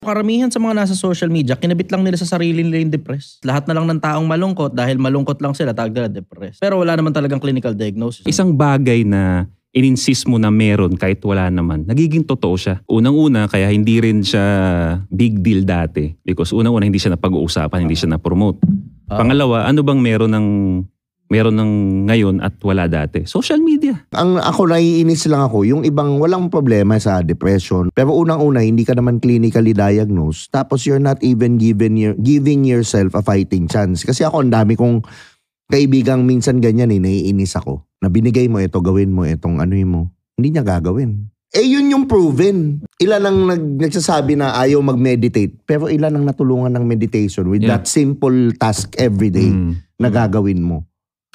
Karamihan sa mga nasa social media, kinabit lang nila sa sarili nila yung depressed. Lahat na lang ng taong malungkot dahil malungkot lang sila, tawag nila depressed. Pero wala naman talagang clinical diagnosis. Isang bagay na in-insist mo na meron kahit wala naman, nagiging totoo siya. Unang-una, kaya hindi rin siya big deal dati. Because unang-una, hindi siya napag-uusapan, hindi siya na-promote. Pangalawa, ano bang meron ng ngayon at wala dati? Social media. Ang ako naiinis lang ako, yung ibang walang problema sa depression. Pero unang-una, hindi ka naman clinically diagnosed. Tapos you're not even giving yourself a fighting chance. Kasi ako, ang dami kong kaibigang minsan ganyan naiinis ako. Na binigay mo ito, gawin mo itong ano mo. Hindi niya gagawin. Yun yung proven. Ilan ang nagsasabi na ayaw mag-meditate. Pero ilan ang natulungan ng meditation with that simple task every day na gagawin mo.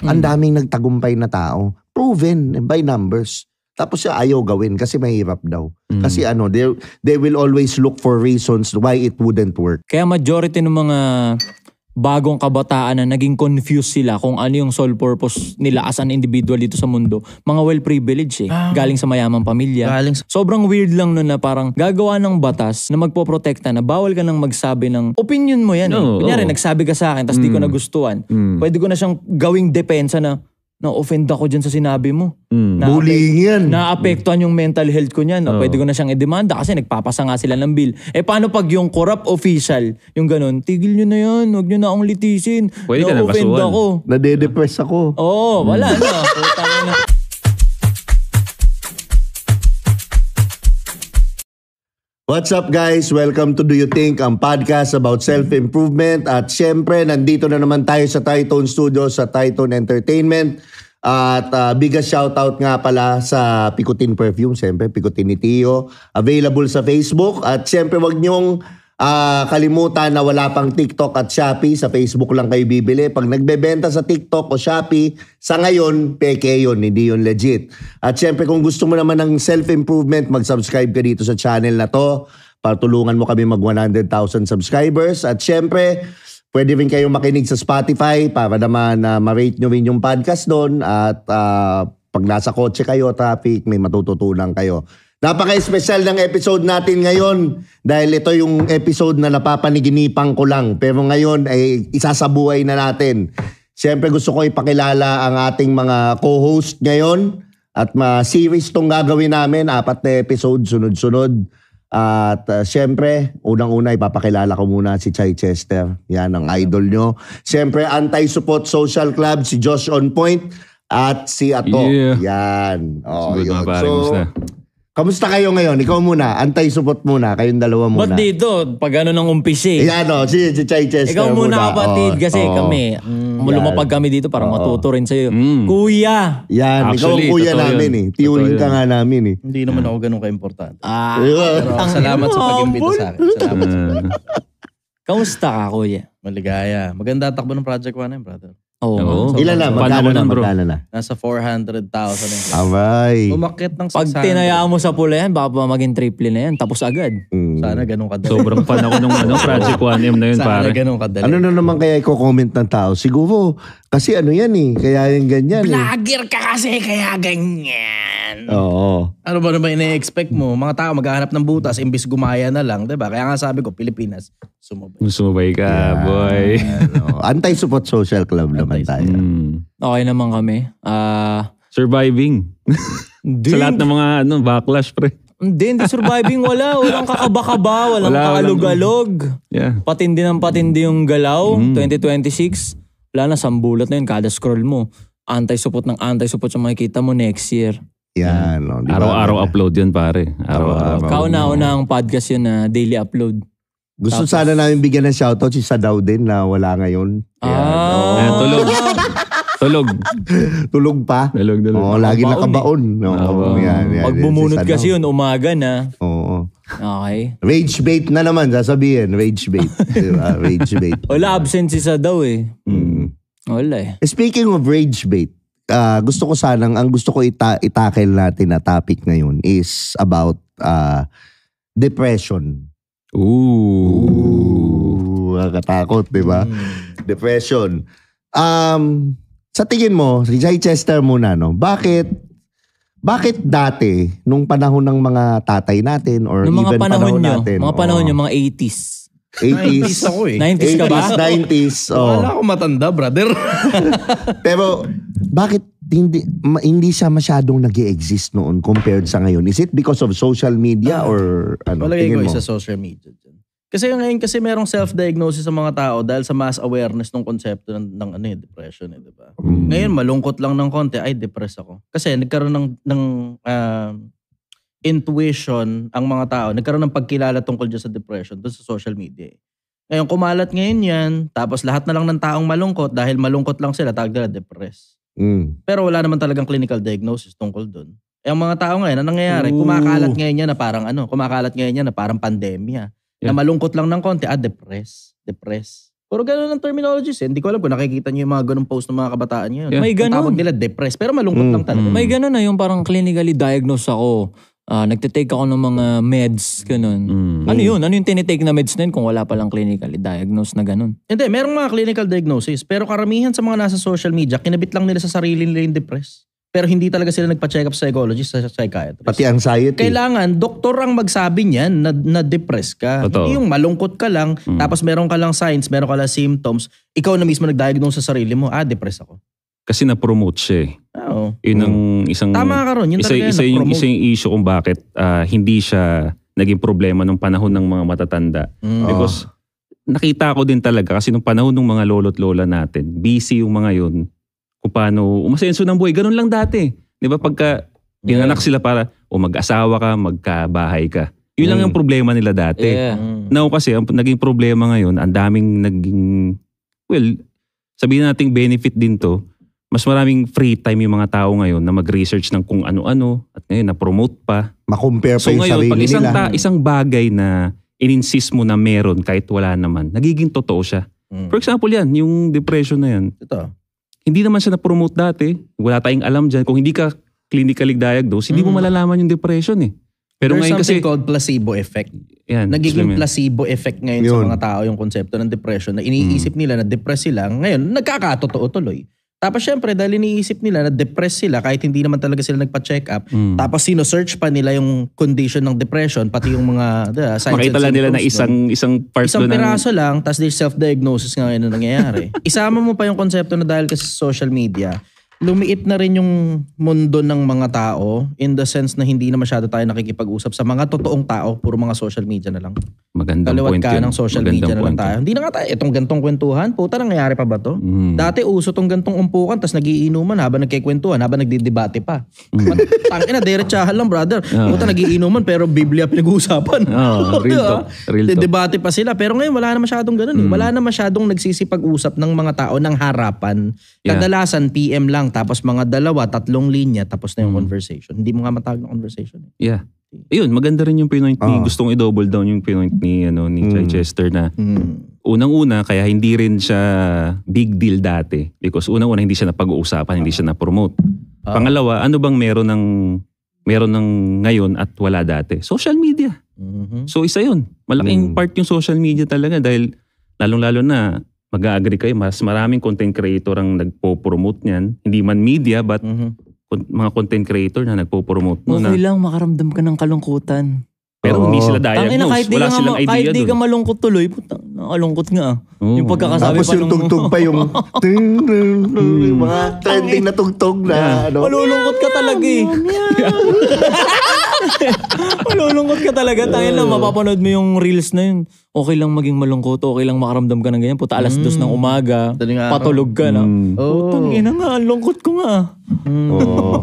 Ang daming nagtagumpay na tao. Proven by numbers. Tapos siya ayaw gawin kasi mahirap daw. Kasi they will always look for reasons why it wouldn't work. Kaya majority ng mga bagong kabataan na naging confused sila kung ano yung sole purpose nila as an individual dito sa mundo. Mga well-privileged galing sa mayamang pamilya. Sobrang weird lang nun na parang gagawa ng batas na magpoprotekta na bawal ka nang magsabi ng opinion mo yan. Kunyari, nagsabi ka sa akin tapos di ko nagustuhan. Pwede ko na siyang gawing depensa na na-offend ako dyan sa sinabi mo. Bullying yan. Naapektuhan yung mental health ko niyan. Pwede ko na siyang i-demanda kasi nagpapasa nga sila ng bill. Paano pag yung corrupt official, yung ganun, tigil nyo na yan, huwag nyo na akong litisin. Na-offend ako. Nade-depress ako. Wala na. Putang na. What's up guys? Welcome to Do You Think, ang podcast about self-improvement. At syempre, nandito na naman tayo sa Tritone Studios, sa Tritone Entertainment. At biggest shoutout nga pala sa Picotin Perfume, syempre, Picotin ni Tio. Available sa Facebook. At syempre, wag niyong kalimutan na wala pang TikTok at Shopee. Sa Facebook lang kayo bibili. Pag nagbebenta sa TikTok o Shopee, sa ngayon, peke yun, hindi yun legit. At syempre, kung gusto mo naman ng self-improvement, mag-subscribe ka dito sa channel na to. Para tulungan mo kami mag 100,000 subscribers. At syempre, pwede rin kayong makinig sa Spotify para naman ma-rate nyo rin yung podcast doon. At pag nasa kotse kayo, traffic, may matututunan kayo. Napaka-espesyal ng episode natin ngayon dahil ito yung episode na napapaniginipan ko lang. Pero ngayon ay isasabuhay na natin. Siyempre gusto ko ipakilala ang ating mga co-host ngayon. At series tong gagawin namin. 4 na episode, sunod-sunod. At siyempre, unang-una ipapakilala ko muna si Chai Chester. Yan ang idol nyo. Siyempre, Anti-Support Social Club, si Josh On Point at si Ato. Yan. Yun. So, kamusta kayo ngayon? Ikaw muna. Anti-support muna. Kayong dalawa muna. Ba't dito? Pag ano ng umpisi? Si Chai Chester ikaw muna kapatid kasi kami. Lumapag kami dito para matuto rin sa'yo. Kuya! Yan. Actually, ikaw ang kuya namin eh. Tiyuhin ka nga namin eh. Hindi naman ako ganun ka-importante. Pero salamat sa pag-imbita sa akin. Salamat sa pag-imbita. Kamusta ka, kuya? Maligaya. Maganda takbo ng Project 1 brother. Ilan na? Magkano na? Nasa 400,000. Abay. Umakit ng 600. Pag tinaya mo sa pula yan, baka pa maging triple na yan. Tapos agad. Sana ganun kadali. Sobrang fan ako nung Project 1M na yun, pare. Sana ganun kadali. Ano na naman kaya i-comment ng tao? Siguro, kasi ano yan eh. Kaya yung ganyan eh. Vlogger ka kasi, kaya ganyan. Oo. Ano ba naman ina-expect mo? Mga tao maghahanap ng butas, imbis gumaya na lang. Diba? Kaya nga sabi ko, Pilipinas, sumabay. Sumabay ka, boy. Anti-support social club naman tayo. Okay naman kami. Surviving. Sa lahat ng mga backlash, pre. Hindi surviving. Walang kakaba-kaba, walang kaalog-alog. Yeah. Patindi ng patindi yung galaw. 2026. Wala na, sambulat na yun. Kada scroll mo. Anti-support ng anti-support yung makikita mo next year. Yan. Diba? Araw-araw upload yun, pare. Araw-araw. Kauna-una ang podcast yun na daily upload. Gusto sana namin bigyan ng shoutout si Sadaw din na wala ngayon. Tulog. Tulog pa? Tulog. Lagi nakabaon. Pag bumunot kasi yun, umaga na. Oo. Okay. Rage bait na naman, sasabihin. Rage bait. Diba? Rage bait. Wala, absent si Sadaw eh. Wala eh. Speaking of rage bait, gusto ko itakel natin na topic ngayon is about depression. Nakatakot, di ba? Depression. Sa tingin mo, si Chai Chester muna, no? Bakit Bakit dati, nung panahon ng mga tatay natin or Nung mga even panahon nyo, natin? mga panahon nyo, mga 80s. 80s. ako eh. 90s ka ba? 90s. Wala ako matanda, brother. Pero bakit hindi siya masyadong nag-i-exist noon compared sa ngayon? Is it because of social media or ano? Palagay ko Tingin mo? sa social media dyan. Kasi ngayon kasi merong self-diagnosis sa mga tao dahil sa mass awareness ng konsepto ng depression, di ba? Ngayon malungkot lang ng konti, ay depressed ako. Kasi nagkaroon ng intuition ang mga tao, nagkaroon ng pagkilala tungkol dyan sa depression doon sa social media. Ngayon kumalat ngayon yan, tapos lahat na lang ng taong malungkot dahil malungkot lang sila, tawag nila depressed. Pero wala naman talagang clinical diagnosis tungkol doon. Ang mga tao ngayon, anong nangyayari? Kumakalat ngayon yan na parang pandemya. Na malungkot lang ng konti, depressed. Puro gano'n ang terminologies. Hindi ko alam kung nakikita niyo yung mga ganung post ng mga kabataan ngayon. May Ang ganun. tawag nila depressed, pero malungkot lang talaga. May gano'n na yung parang clinically diagnosed ako. Nagtitake ako ng mga meds, gano'n. Ano yun? Ano yung tinitake na meds na yun kung wala palang clinically diagnosed na gano'n? Hindi, merong mga clinical diagnosis. Pero karamihan sa mga nasa social media, kinabit lang nila sa sarili nila yung depressed. Pero hindi talaga sila nagpa-check up sa psychologist, sa psychiatrist. Pati anxiety. Kailangan, doktor ang magsabi niyan na depressed ka. Totoo. Hindi yung malungkot ka lang, tapos meron ka lang signs, meron ka lang symptoms, ikaw na mismo nag-diagnose sa sarili mo, depressed ako. Kasi na-promote siya eh. Oo. Yun ang isang... Tama ka ron. Yun talaga yung issue kung bakit hindi siya naging problema nung panahon ng mga matatanda. Because nakita ko din talaga kasi nung panahon ng mga lolo't lola natin, busy yung mga yun kung paano umasenso ng buhay. Ganun lang dati. Di ba pagka tinanak sila para mag-asawa ka, magkabahay ka. Yun lang yung problema nila dati. Now kasi ang naging problema ngayon, ang daming naging, sabihin nating benefit din to, mas maraming free time yung mga tao ngayon na mag-research ng kung ano-ano at ngayon na-promote pa. Ma-compare pa So yung ngayon, sarili pag nila. isang bagay na in-insist mo na meron kahit wala naman, nagiging totoo siya. For example yan, yung depression na yan. Ito. Hindi naman siya na-promote dati. Wala tayong alam dyan. Kung hindi ka clinically diagnosed, hindi mo malalaman yung depression eh. Pero There's ngayon kasi... something called placebo effect. Yan, Nagiging placebo effect ngayon sa Yun. mga tao yung konsepto ng depression na iniisip nila na depressed sila. Ngayon, nagkakatotoo tuloy. Tapos syempre, dahil iniisip nila na depressed sila kahit hindi naman talaga sila nagpa-check up. Tapos sino-search pa nila yung condition ng depression, pati yung mga signs makita and lang nila na symptoms isang part isang doon ng... piraso lang, tapos there's self-diagnosis nga ngayon na nangyayari. Isama mo pa yung konsepto na dahil kasi sa social media, lumiit na rin yung mundo ng mga tao in the sense na hindi na masyado tayo nakikipag-usap sa mga totoong tao, puro mga social media na lang. Magandang Kaliwat point ka yun. ng social Magandang media na lang point tayo. Hindi na nga tayo, itong gantong kwentuhan, puta nangyayari pa ba to? Dati uso tong gantong umpukan, tapos nagiinuman habang nagkikwentuhan, habang nagdidebate pa. Tangina, diretsahan lang brother. Puta nagiinuman pero Biblia pinag-uusapan. Real talk. Real talk. Debate pa sila. Pero ngayon wala na masyadong ganun eh. Wala na masyadong nagsisipag-usap ng mga tao ng harapan. Kadalasan PM lang, tapos mga 2-3 linya, tapos na yung conversation. Hindi mo nga matawag na conversation. Yeah. Ayun, maganda rin yung point ni gustong i-double down yung point ni Chichester na unang-una kaya hindi rin siya big deal dati because unang-una hindi siya napag-uusapan, hindi siya na-promote. Pangalawa, ano bang meron ng ngayon at wala dati? Social media. So isa yun. Malaking part yung social media talaga dahil lalong-lalo na mag-agree kayo, mas maraming content creator ang nagpo-promote niyan. Hindi man media but mga content creator na nagpo-promote mo Okay na. lang, makaramdam ka ng kalungkutan. Pero hindi sila Tangina, diagnosed. Wala silang idea kahit di ka doon. malungkot tuloy, puta, nakalungkot nga. Yung pagkakasabi Tapos pa yung nung... tugtog pa yung mga trending na tugtog na ano. Malulungkot ka talaga eh. Malulungkot ka talaga. Tangin lang, mapapanood mo yung reels na yun. Okay lang maging malungkot, okay lang makaramdam ka ng ganyan. Puta, alas 2 ng umaga, Daling araw. patulog ka na. Putang ina nga, ang lungkot ko nga.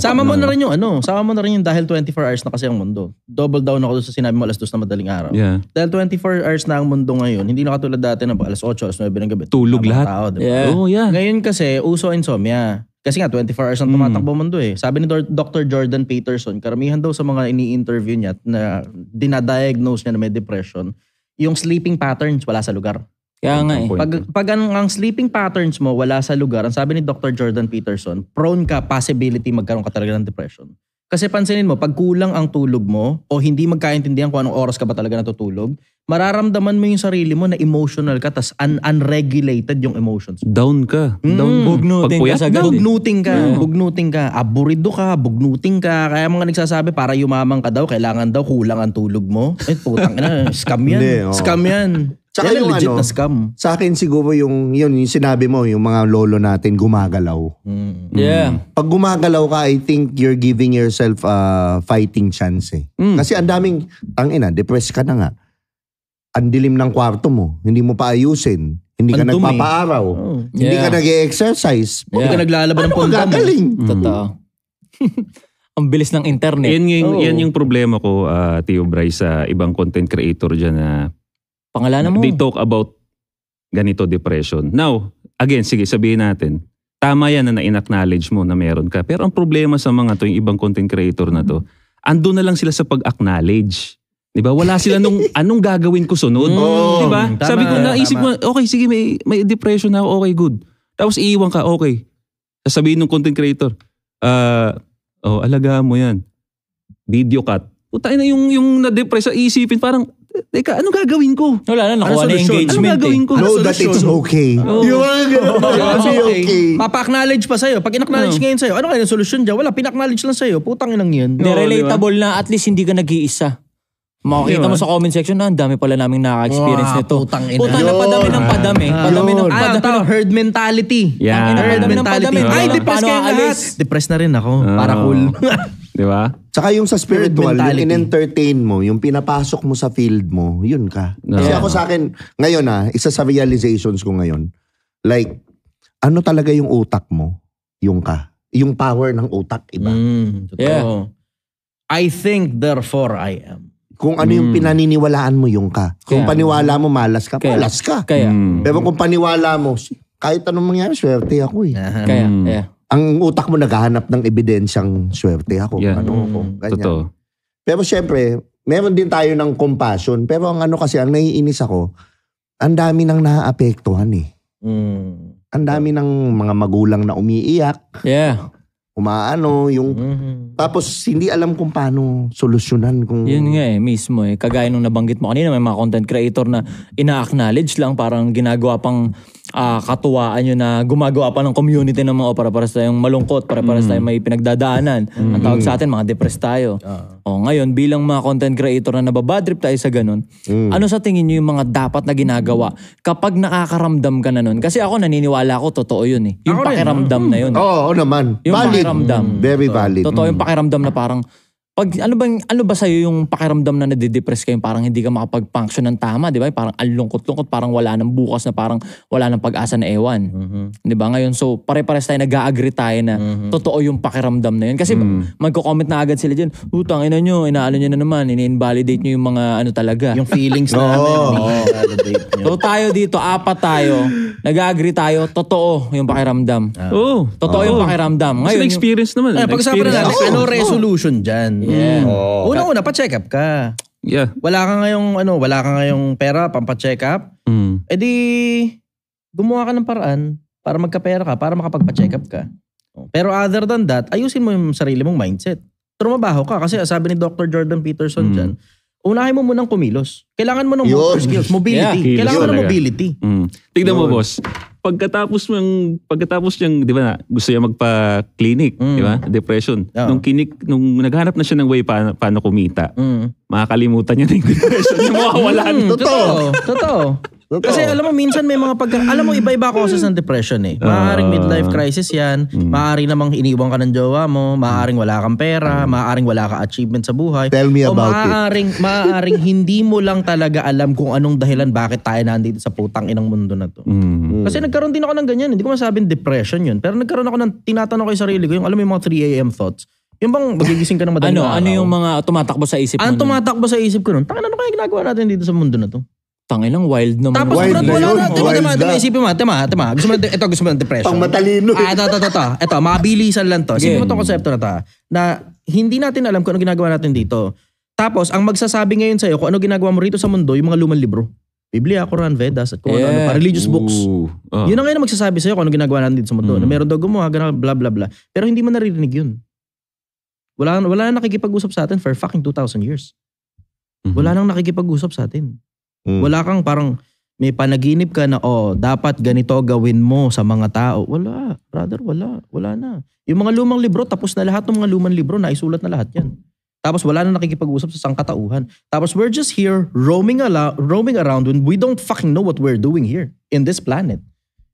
Sama mo na rin yung sama mo na rin yung dahil 24 hours na kasi ang mundo. Double down ako doon sa sinabi mo alas 2 na madaling araw. Yeah. Dahil 24 hours na ang mundo ngayon, hindi na katulad dati na alas 8, alas 9 ng gabi. Tulog Tamang lahat. Tao, diba? Yeah. Oh, yeah. Ngayon kasi, uso insomnia. Kasi nga, 24 hours ang tumatakbo mundo eh. Sabi ni Dr. Jordan Peterson, karamihan daw sa mga ini-interview niya na dinadiagnose niya na may depression, yung sleeping patterns wala sa lugar. Kaya nga eh. Pag ang sleeping patterns mo wala sa lugar, ang sabi ni Dr. Jordan Peterson, prone ka possibility magkaroon ka talaga ng depression. Kasi pansinin mo, pag kulang ang tulog mo o hindi magkaintindihan kung anong oras ka ba talaga natutulog, mararamdaman mo yung sarili mo na emotional ka tas unregulated yung emotions. Down ka. Bugnuting ka sa gabi. Bugnuting ka. Aburido ka, bugnuting ka. Kaya mga nagsasabi para yumamang ka daw, kailangan daw kulang ang tulog mo. Eh, putang ina, scam yan. Hindi, Scam yan. Tsaka Yan yung legit na scam. Sa akin siguro yung sinabi mo, yung mga lolo natin gumagalaw. Yeah. Pag gumagalaw ka, I think you're giving yourself a fighting chance eh. Kasi ang daming, depressed ka na nga. Ang dilim ng kwarto mo, hindi mo pa ayusin. Hindi ka nagpapaaraw. Hindi ka nag-exercise. Hindi ka naglalaban ng punta mo. Totoo. Ang bilis ng internet. Yan yung problema ko, Tio Bryce, sa ibang content creator dyan na pangalanan mo. They talk about ganito, depression. Now, again, sige, sabihin natin, tama yan na in-acknowledge mo na meron ka. Pero ang problema sa mga to, yung ibang content creator na to, ando na lang sila sa pag-acknowledge. Diba? Wala sila nung anong gagawin ko sunod. Diba? Sabi ko, naisip mo, okay, sige, may depression na ako, okay, good. Tapos iiwan ka, okay. Sasabihin ng content creator, alagaan mo yan. Video cut. Puta na yung na-depress, isipin parang, teka, anong gagawin ko? Wala na, nakuha na engagement. Anong gagawin ko? Know that it's okay. Yung okay. Papa-acknowledge pa sa'yo. Pag in-acknowledge ngayon sa'yo, ano kaya yung solusyon dyan? Wala, pin-acknowledge lang sa'yo. Putang inang yun. Relatable na, at least hindi ka nag-iisa. Makikita mo sa comment section na ang dami pala naming nakaka-experience nito. Putang ina. Putang na padami ng padami. Padami ng padami. Herd mentality. Yeah. Herd mentality. Ay, depressed kayo lahat. Depressed na rin ako. Para cool. Di ba? Tsaka yung sa spiritual, mentality. yung in-entertain mo, yung pinapasok mo sa field mo, yun ka. Kasi ako sa akin, ngayon isa sa realizations ko ngayon, like, ano talaga yung utak mo, yung ka. Yung power ng utak, iba. Yeah. I think, therefore I am. Kung ano yung pinaniniwalaan mo, yung ka. Kung paniwala mo, malas ka, malas ka. Kaya. Pero kung paniwala mo, kahit anong mangyari, swerte ako eh. Kaya. Ang utak mo naghahanap ng ebidensyang swerte ako. Yeah. Ano ako, ganyan. Totoo. Pero syempre, meron din tayo ng compassion. Pero ang ano kasi, ang naiinis ako, ang dami nang naaapektuhan eh. Ang dami ng mga magulang na umiiyak. Yeah. Umaano, yung... Tapos, hindi alam kung paano solusyonan. Yun nga mismo eh. Kagaya nung nabanggit mo kanina, may mga content creator na ina-acknowledge lang, parang ginagawa pang katuwaan yun na gumagawa pa ng community ng mga para tayong malungkot, para tayong may pinagdadaanan. Ang tawag sa atin, mga depressed tayo. Ngayon, bilang mga content creator na nababadrip tayo sa ganun, ano sa tingin nyo yung mga dapat na ginagawa kapag nakakaramdam ka na nun? Kasi ako naniniwala ko, totoo yun eh. Yung pakiramdam na yun. Oo naman. Yung Valid. pakiramdam. Very valid. Totoo yung pakiramdam na parang ano ba sa'yo yung pakiramdam na nadidepress ka, yung parang hindi ka makapag-function ng tama, di ba? Parang alungkot-lungkot, parang wala nang bukas na parang wala nang pag-asa na ewan. Di ba? Ngayon, so pare-pares tayo, nag-a-agree tayo na totoo yung pakiramdam na yun. Kasi magko-comment na agad sila dyan, tangina nyo, inaano nyo na naman, ini-invalidate nyo yung mga ano talaga. Yung feelings namin. So tayo dito, apat tayo, nag-a-agree tayo, totoo yung pakiramdam. Totoo yung pakiramdam. Ngayon, experience naman. Pag-usapan na natin, ano resolution dyan? Yeah. Una-una, pa-check up ka. Yeah. Wala ka ngayong pera, pampa-check up. E di, gumawa ka ng paraan para magka-pera ka, para makapagpa-check up ka. Pero other than that, ayusin mo yung sarili mong mindset. Trumabaho ka. Kasi sabi ni Dr. Jordan Peterson dyan, unahin mo munang kumilos. Kailangan mo ng motor skills, mobility. Kailangan mo ng mobility. Tignan mo, boss. Pagkatapos niyang, di ba, gusto niya magpa-clinic, di ba? Depression. Nung naghanap na siya ng way paano kumita, makakalimutan niya na yung depression niya, mawawalan. Totoo. Kasi alam mo, minsan may mga alam mo, iba-iba causes ng depression eh. Maaaring midlife crisis yan, maaaring namang iniwan ka ng jowa mo, maaaring wala kang pera, maaaring wala ka achievement sa buhay. Tell me about it. Maaaring hindi mo lang talaga alam kung anong dahilan bakit tayo nandito sa putang inang mundo na to. Kasi nagkaroon din ako ng ganyan, hindi ko masabing depression yun, pero nagkaroon ako ng tinatanong ko sa sarili ko, yung alam mo yung mga 3 a.m. thoughts. Yung bang magigising ka ng madaling araw? Ano yung mga tumatakbo sa isip mo? Ang tumatakbo sa isip ko nun, ano kaya ginagawa natin dito sa mundo na to? Tangilang wild naman. Tapos wala na. Isipin mo, gusto mo ng depression. Pang matalino. Ito, mabilisan lang to. Isipin mo itong konsepto na to. Na hindi natin alam kung ano ginagawa natin dito. Tapos, ang magsasabi ngayon sa'yo kung ano ginagawa mo rito sa mundo, yung mga lumang libro. Biblia, Quran, Vedas, at kung ano, religious books. Yun ang ngayon magsasabi sa'yo kung ano ginagawa natin dito sa mundo. Na meron daw gumawa, blah, blah, blah. Pero hindi mo naririnig yun. Wala na nakikipag-usap sa atin for fucking 2,000 years. Wala nang nakikipag-usap sa atin. Wala kang parang may panaginip ka na dapat ganito gawin mo sa mga tao. Wala, brother, wala na. Yung mga lumang libro, tapos na lahat ng mga lumang libro, naisulat na lahat yan. Tapos wala na nakikipag-usap sa sangkatauhan. Tapos we're just here roaming around when we don't fucking know what we're doing here in this planet,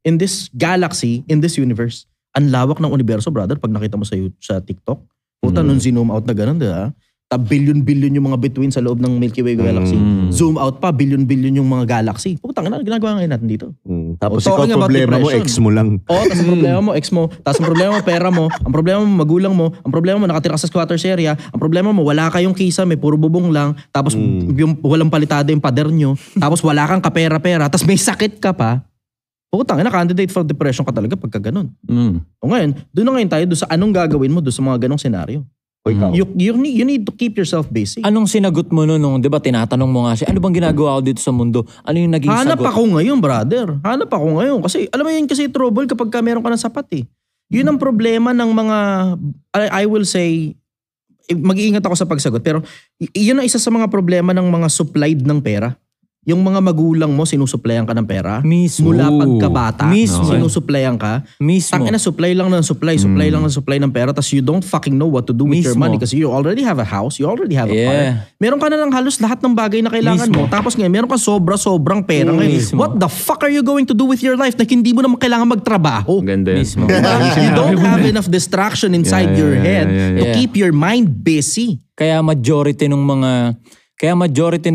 in this galaxy, in this universe. Ang lawak ng universo, brother, pag nakita mo sa TikTok. Puta, nun zoom out na ganun, diba? Billion-billion yung mga bituin sa loob ng Milky Way galaxy. Zoom out pa, billion-billion yung mga galaxy. Putang ina, ginagawa ngayon natin dito. Tapos ikaw problema mo, ex mo lang. Tapos ang problema mo, ex mo. Tapos ang problema mo, pera mo. Ang problema mo, magulang mo. Ang problema mo, nakatira sa squatters area. Ang problema mo, wala kayong kisa, may puro bubong lang. Tapos yung walang palitada yung pader nyo. Tapos wala kang kapera-pera. Tapos may sakit ka pa. Putang ina, candidate for depression ka talaga pagka ganun. O ngayon, doon na ngayon tayo doon sa anong gagawin mo doon sa mga ganong senaryo. You need to keep yourself busy. Anong sinagot mo nung, di ba, tinatanong mo nga siya, ano bang ginagawa ko dito sa mundo? Ano yung naging sagot? Hanap ako ngayon, brother. Hanap ako ngayon. Kasi, alam mo yun kasi trouble kapag ka meron ka ng sapat eh. Yun ang problema ng mga, I will say, mag-iingat ako sa pagsagot, pero yun ang isa sa mga problema ng mga supplied ng pera. Yung mga magulang mo, sinusuplayan ka ng pera. Mismo. Mula pagkabata. Mismo. Sinusuplayan ka. Mismo. Tangina, supply lang ng supply lang ng supply ng pera. Tapos you don't fucking know what to do with your money kasi you already have a house, you already have a car. Meron ka na lang halos lahat ng bagay na kailangan mo. Tapos ngayon, meron ka sobrang pera ngayon. What the fuck are you going to do with your life na hindi mo naman kailangan magtrabaho? Ganda. Mismo. You don't have enough distraction inside your head to keep your mind busy. Kaya majority ng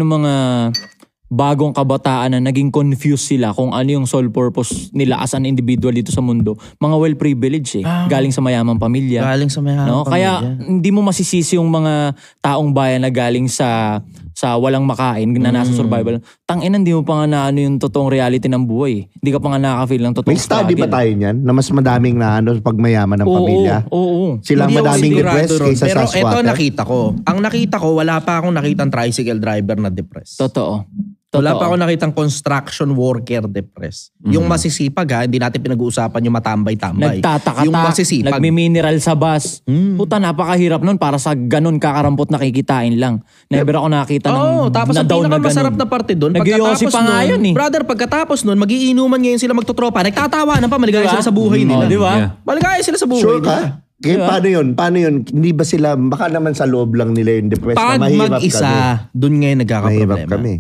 mga bagong kabataan na naging confused sila kung ano yung sole purpose nila as an individual dito sa mundo. Mga well-privileged galing sa mayamang pamilya. Galing sa mayamang pamilya. Kaya hindi mo masisisi yung mga taong bayan na galing sa walang makain na nasa survival. Tangina, hindi mo pa nga na ano yung totoong reality ng buhay. Hindi ka pa nga nakaka-feel ng totoong struggle. May study ba tayo niyan? Na mas madaming na pag mayaman ng pamilya? Oo. Sila madaming depressed kaysa sa squatter? Pero ito nakita ko. Ang nakita ko, wala pa akong nakitang tricycle driver na depressed. Totoo. Wala pa ako nakitang construction worker depressed. Yung masisipag hindi natin pinag-uusapan yung matambay-tambay. Nagtataka, yung masisipag. nagmi-mineral sa bus. Puta, napakahirap nun para sa ganun kakarampot na kikitain lang. Never ako nakita ng tapos na down na ganun. Tapos ang pinakamasarap na parte doon, pagkatapos nun, brother, pagkatapos nun, mag-iinuman ngayon sila magtotropa. Nagtatawanan pa, maligaya sila sa buhay nila. Diba? Maligaya sila sa buhay sure nila. Kaya paano yun? Hindi ba sila, baka naman sa loob lang nila yung depressed na mahirap mag-isa, doon ngayon nagkakaproblema. Mahirap kami.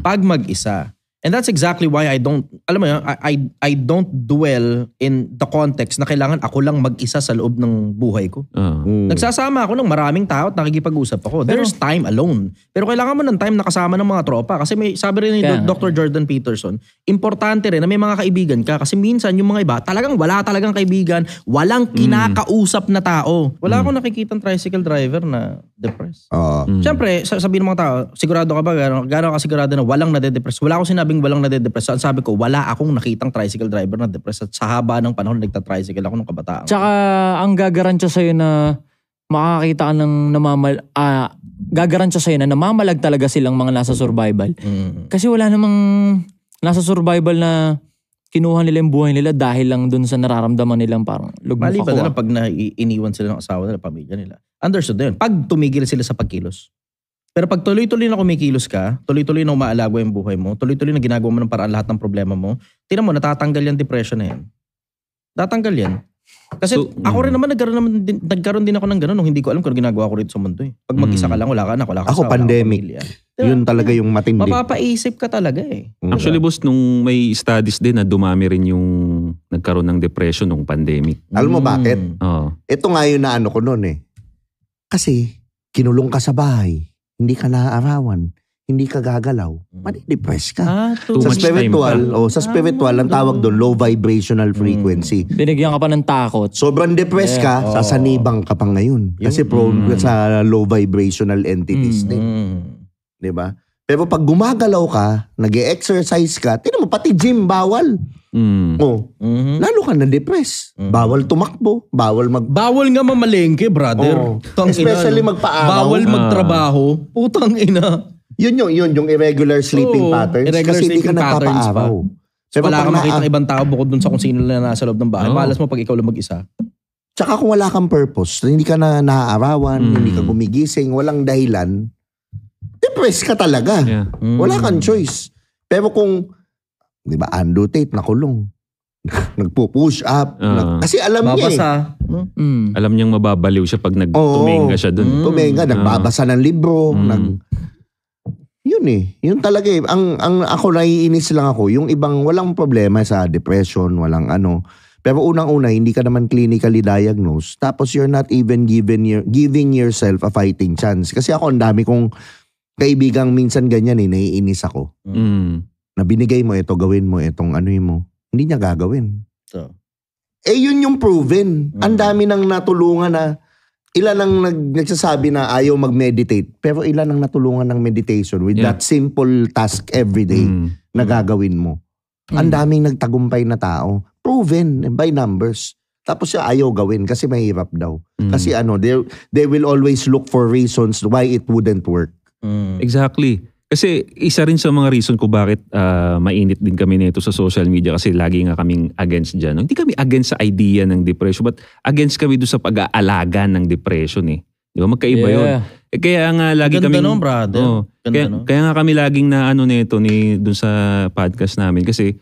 Pag mag-isa. And that's exactly why I don't dwell in the context na kailangan ako lang mag-isa sa loob ng buhay ko. Nagsasama ako ng maraming tao at nakikipag-usap ako. There's time alone. Pero kailangan mo ng time nakasama ng mga tropa. Kasi may sabi rin ni Dr. Jordan Peterson, importante rin na may mga kaibigan ka. Kasi minsan yung mga iba, talagang wala talagang kaibigan, walang kinakausap na tao. Wala akong nakikitang tricycle driver na depressed. Siyempre, sabihin ng mga tao, sigurado ka ba, gano'n ka sigurado na walang nade-depress? Wala akong sinabing walang nade-depress. Ang sabi ko, wala akong nakitang tricycle driver na depressed. At sa haba ng panahon, nagta-tricycle ako nung kabataan. Tsaka, ang gagaransya sa'yo na makakita ka ng gagaransya sa'yo na namamalag talaga silang mga nasa survival. Kasi wala namang nasa survival na kinuha nila yung buhay nila dahil lang dun sa nararamdaman nilang parang lugmok ako. Maliban na lang pag iniwan sila ng asawa nila, pamilya nila. Understood na yun. Pag tumigil sila sa pagkilos. Pero pag tuloy-tuloy na kumikilos ka, tuloy-tuloy na umaalaga yung buhay mo, tuloy-tuloy na ginagawa mo ng paraan lahat ng problema mo, tingnan mo, natatanggal yung depression na yan. Tatanggal yan. Kasi ako rin naman, nagkaroon din ako ng gano'n nung hindi ko alam kung ginagawa ko rito sa mundo. Pag mag-isa ka lang, wala ka anak, wala ka ako, asawa, pandemic. Diba? Yun talaga yung matindi. Mapapaisip ka talaga eh. Actually, boss, nung may studies din na dumami rin yung nagkaroon ng depression nung pandemic. Alam mo bakit? Ito nga yun na ano ko noon eh. Kasi, kinulong ka sa bahay, hindi ka naaarawan, hindi ka gagalaw, madi-depress ka. Sa spiritual, ang tawag doon, low vibrational frequency. Binigyan ka pa ng takot. Sobrang depressed ka, sasanibang ka pa ngayon. Kasi prone ka sa low vibrational entities din. Diba? Pero pag gumagalaw ka, nag-e-exercise ka, tingnan mo, pati gym, bawal. Lalo ka na-depress. Bawal tumakbo, bawal nga mamalengke, brother. Especially magpaaraw. Bawal magtrabaho. Putang ina. Yun yung irregular sleeping patterns. Kasi hindi ka nagpapaaraw. Wala kang makita ng ibang tao bukod dun sa kung sino na nasa loob ng bahay. Malas mo pag ikaw lang mag-isa. Tsaka kung wala kang purpose, hindi ka na naaarawan, hindi ka gumigising, walang dahilan, depressed ka talaga. Wala kang choice. Pero kung, di ba, Andrew Tate nakulong. Nagpo-push up. Kasi alam niya Alam niyang mababaliw siya pag tumenga siya dun. Tumenga, nagbabasa ng libro. Yun Yun talaga Ang ako naiinis lang ako, yung ibang walang problema sa depression, walang ano. Pero unang-una, hindi ka naman clinically diagnosed. Tapos you're not even giving yourself a fighting chance. Kasi ako, ang dami kong kaibigang minsan ganyan naiinis ako. Na binigay mo ito, gawin mo itong ano mo. Hindi niya gagawin. So. Yun yung proven. Ang dami nang natulungan na ilan ang nagsasabi na ayaw mag-meditate. Pero ilan ang natulungan ng meditation with that simple task every day na gagawin mo. Ang daming nagtagumpay na tao. Proven by numbers. Tapos siya ayaw gawin kasi mahirap daw. Kasi they will always look for reasons why it wouldn't work. Exactly. Kasi isa rin sa mga reason ko bakit mainit din kami nito sa social media kasi lagi nga kaming against dyan. Hindi kami against sa idea ng depression but against kami doon sa pag-aalaga ng depression Di ba? Magkaiba yun. Kaya nga lagi kami... Ganda brother. Kaya nga kami laging na nito doon sa podcast namin kasi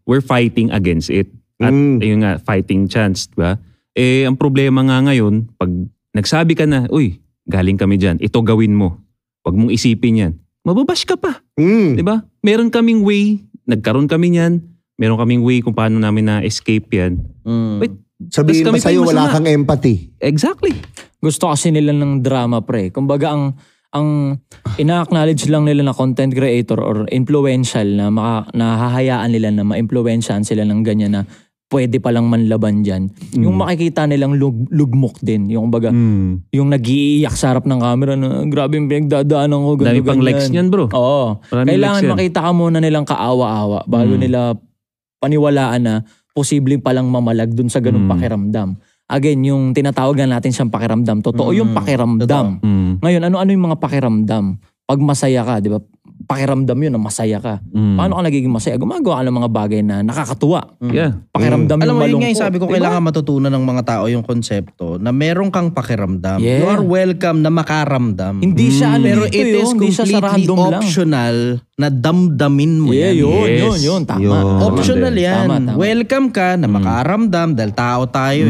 we're fighting against it. At yun nga, fighting chance, diba? Ang problema nga ngayon, pag nagsabi ka na, uy, galing kami dyan, ito gawin mo. Huwag mong isipin yan. Mababash ka pa. Diba? Meron kaming way, nagkaroon kami niyan, meron kaming way kung paano namin na-escape yan. Wait, sabihin mo sa'yo, wala kang empathy. Exactly. Gusto kasi nila ng drama, pre. Kumbaga, ang ina-acknowledge lang nila na content creator or influential na nahahayaan nila na ma-influensyahan sila ng ganyan na pwede palang manlaban dyan. Yung makikita nilang lugmok din. Yung kumbaga, yung nag-iiyak sa harap ng camera na grabe yung pinagdadaanan ko. Dami pang likes niyan, bro. Oo. Kailangan makita ka muna nilang kaawa-awa bago nila paniwalaan na posibleng palang mamalag dun sa ganung pakiramdam. Again, yung tinatawag na natin siyang pakiramdam. Totoo yung pakiramdam. Ngayon, ano-ano yung mga pakiramdam? Pag masaya ka, di ba? Pakiramdam yun na masaya ka. Paano ka nagiging masaya? Gumagawa ka ng mga bagay na nakakatuwa. Pakiramdam yung malungkot. Alam mo, yun nga yung sabi ko, kailangan matutunan ng mga tao yung konsepto na meron kang pakiramdam. You are welcome na makaramdam. Hindi siya pero it is completely optional na damdamin mo yan. Yun. Tama. Optional yan. Tama. Welcome ka na makaramdam dahil tao tayo.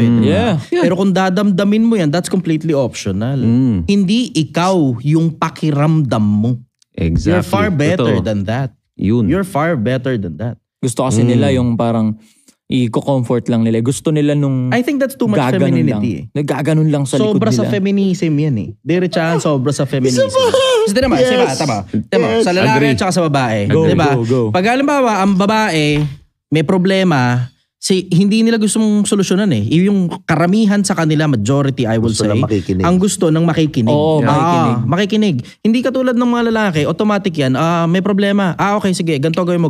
Pero kung dadamdamin mo yan, that's completely optional. Hindi ikaw yung pakiramdam mo. Exactly. You're far better than that. You're far better than that. Gusto kasi nila yung parang i-comfort lang nila. Gusto nila nung I think that's too much femininity. Nagaganon lang sa likod nila. Sobra sa feminism yan Diretsahan sobra sa feminism. Kasi diba, sa lalaki at saka sa babae. Go. Pag halimbawa, ang babae may problema, hindi nila gustong solusyonan Yung karamihan sa kanila, majority I will say, ang gusto ng makikinig. Oo, makikinig. Hindi katulad ng mga lalaki, automatic yan, may problema. Okay, sige, ganito gawin mo.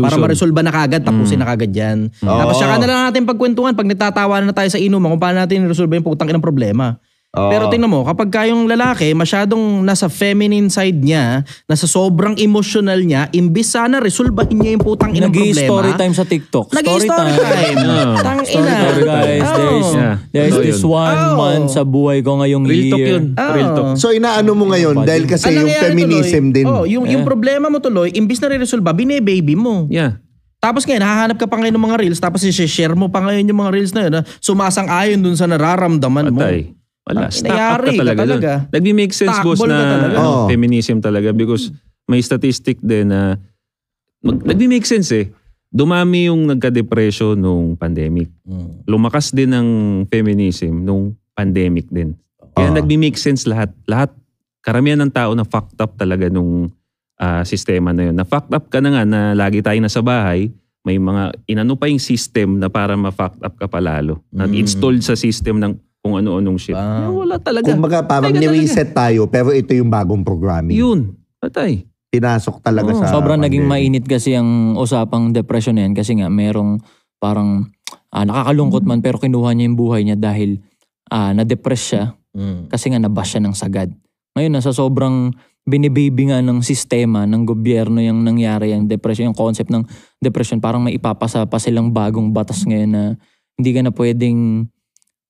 Para ma-resolve na kagad, tapusin na kagad yan. Tapos saka na lang natin pagkwentuhan, pag nagtatawanan na tayo sa inuman, kung paano natin resolve yung putang inang problema. Pero tingnan mo, kapag kayong lalaki, masyadong nasa feminine side niya, nasa sobrang emotional niya, imbis sana resolbahin niya yung putang inang problema. Nag-i-story time sa TikTok. Story time. Tangina. Guys, there's this one month sa buhay ko ngayong Real talk year. yun. Real talk. So inaano mo ngayon dahil kasi yung feminism din. Yung problema mo tuloy, imbis na re-resolve, bine-baby mo. Yeah. Tapos ngayon, hahanap ka pa ngayon ng mga reels, tapos i-share mo pa ngayon yung mga reels na yun, sumasang-ayon dun sa nararamdaman mo. Wala, stack up ka talaga. Nagbi-make sense, boss, na feminism talaga because may statistic din na nagbi-make sense Dumami yung nagka-depression nung pandemic. Lumakas din ang feminism nung pandemic din. Kaya nagbi-make sense lahat. Karamihan ng tao na fucked up talaga nung sistema na yun. Na fucked up ka na nga na lagi tayo nasa bahay, may mga inano pa yung system na para ma-fucked up ka palalo. Nag-installed sa system ng kung ano-anong shit. Wala talaga. Kumbaga parang ni-reset tayo pero ito yung bagong programming. Yun. Patay. Pinasok talaga sa... Sobrang naging mainit kasi ang usapang depression na yan kasi nga merong parang nakakalungkot man pero kinuha niya yung buhay niya dahil na-depress siya kasi nga nabash siya ng sagad. Ngayon nasa sobrang binibaby nga ng sistema, ng gobyerno yung nangyari yung depression, yung concept ng depression. Parang may ipapasa pa silang bagong batas ngayon na hindi ka na pwedeng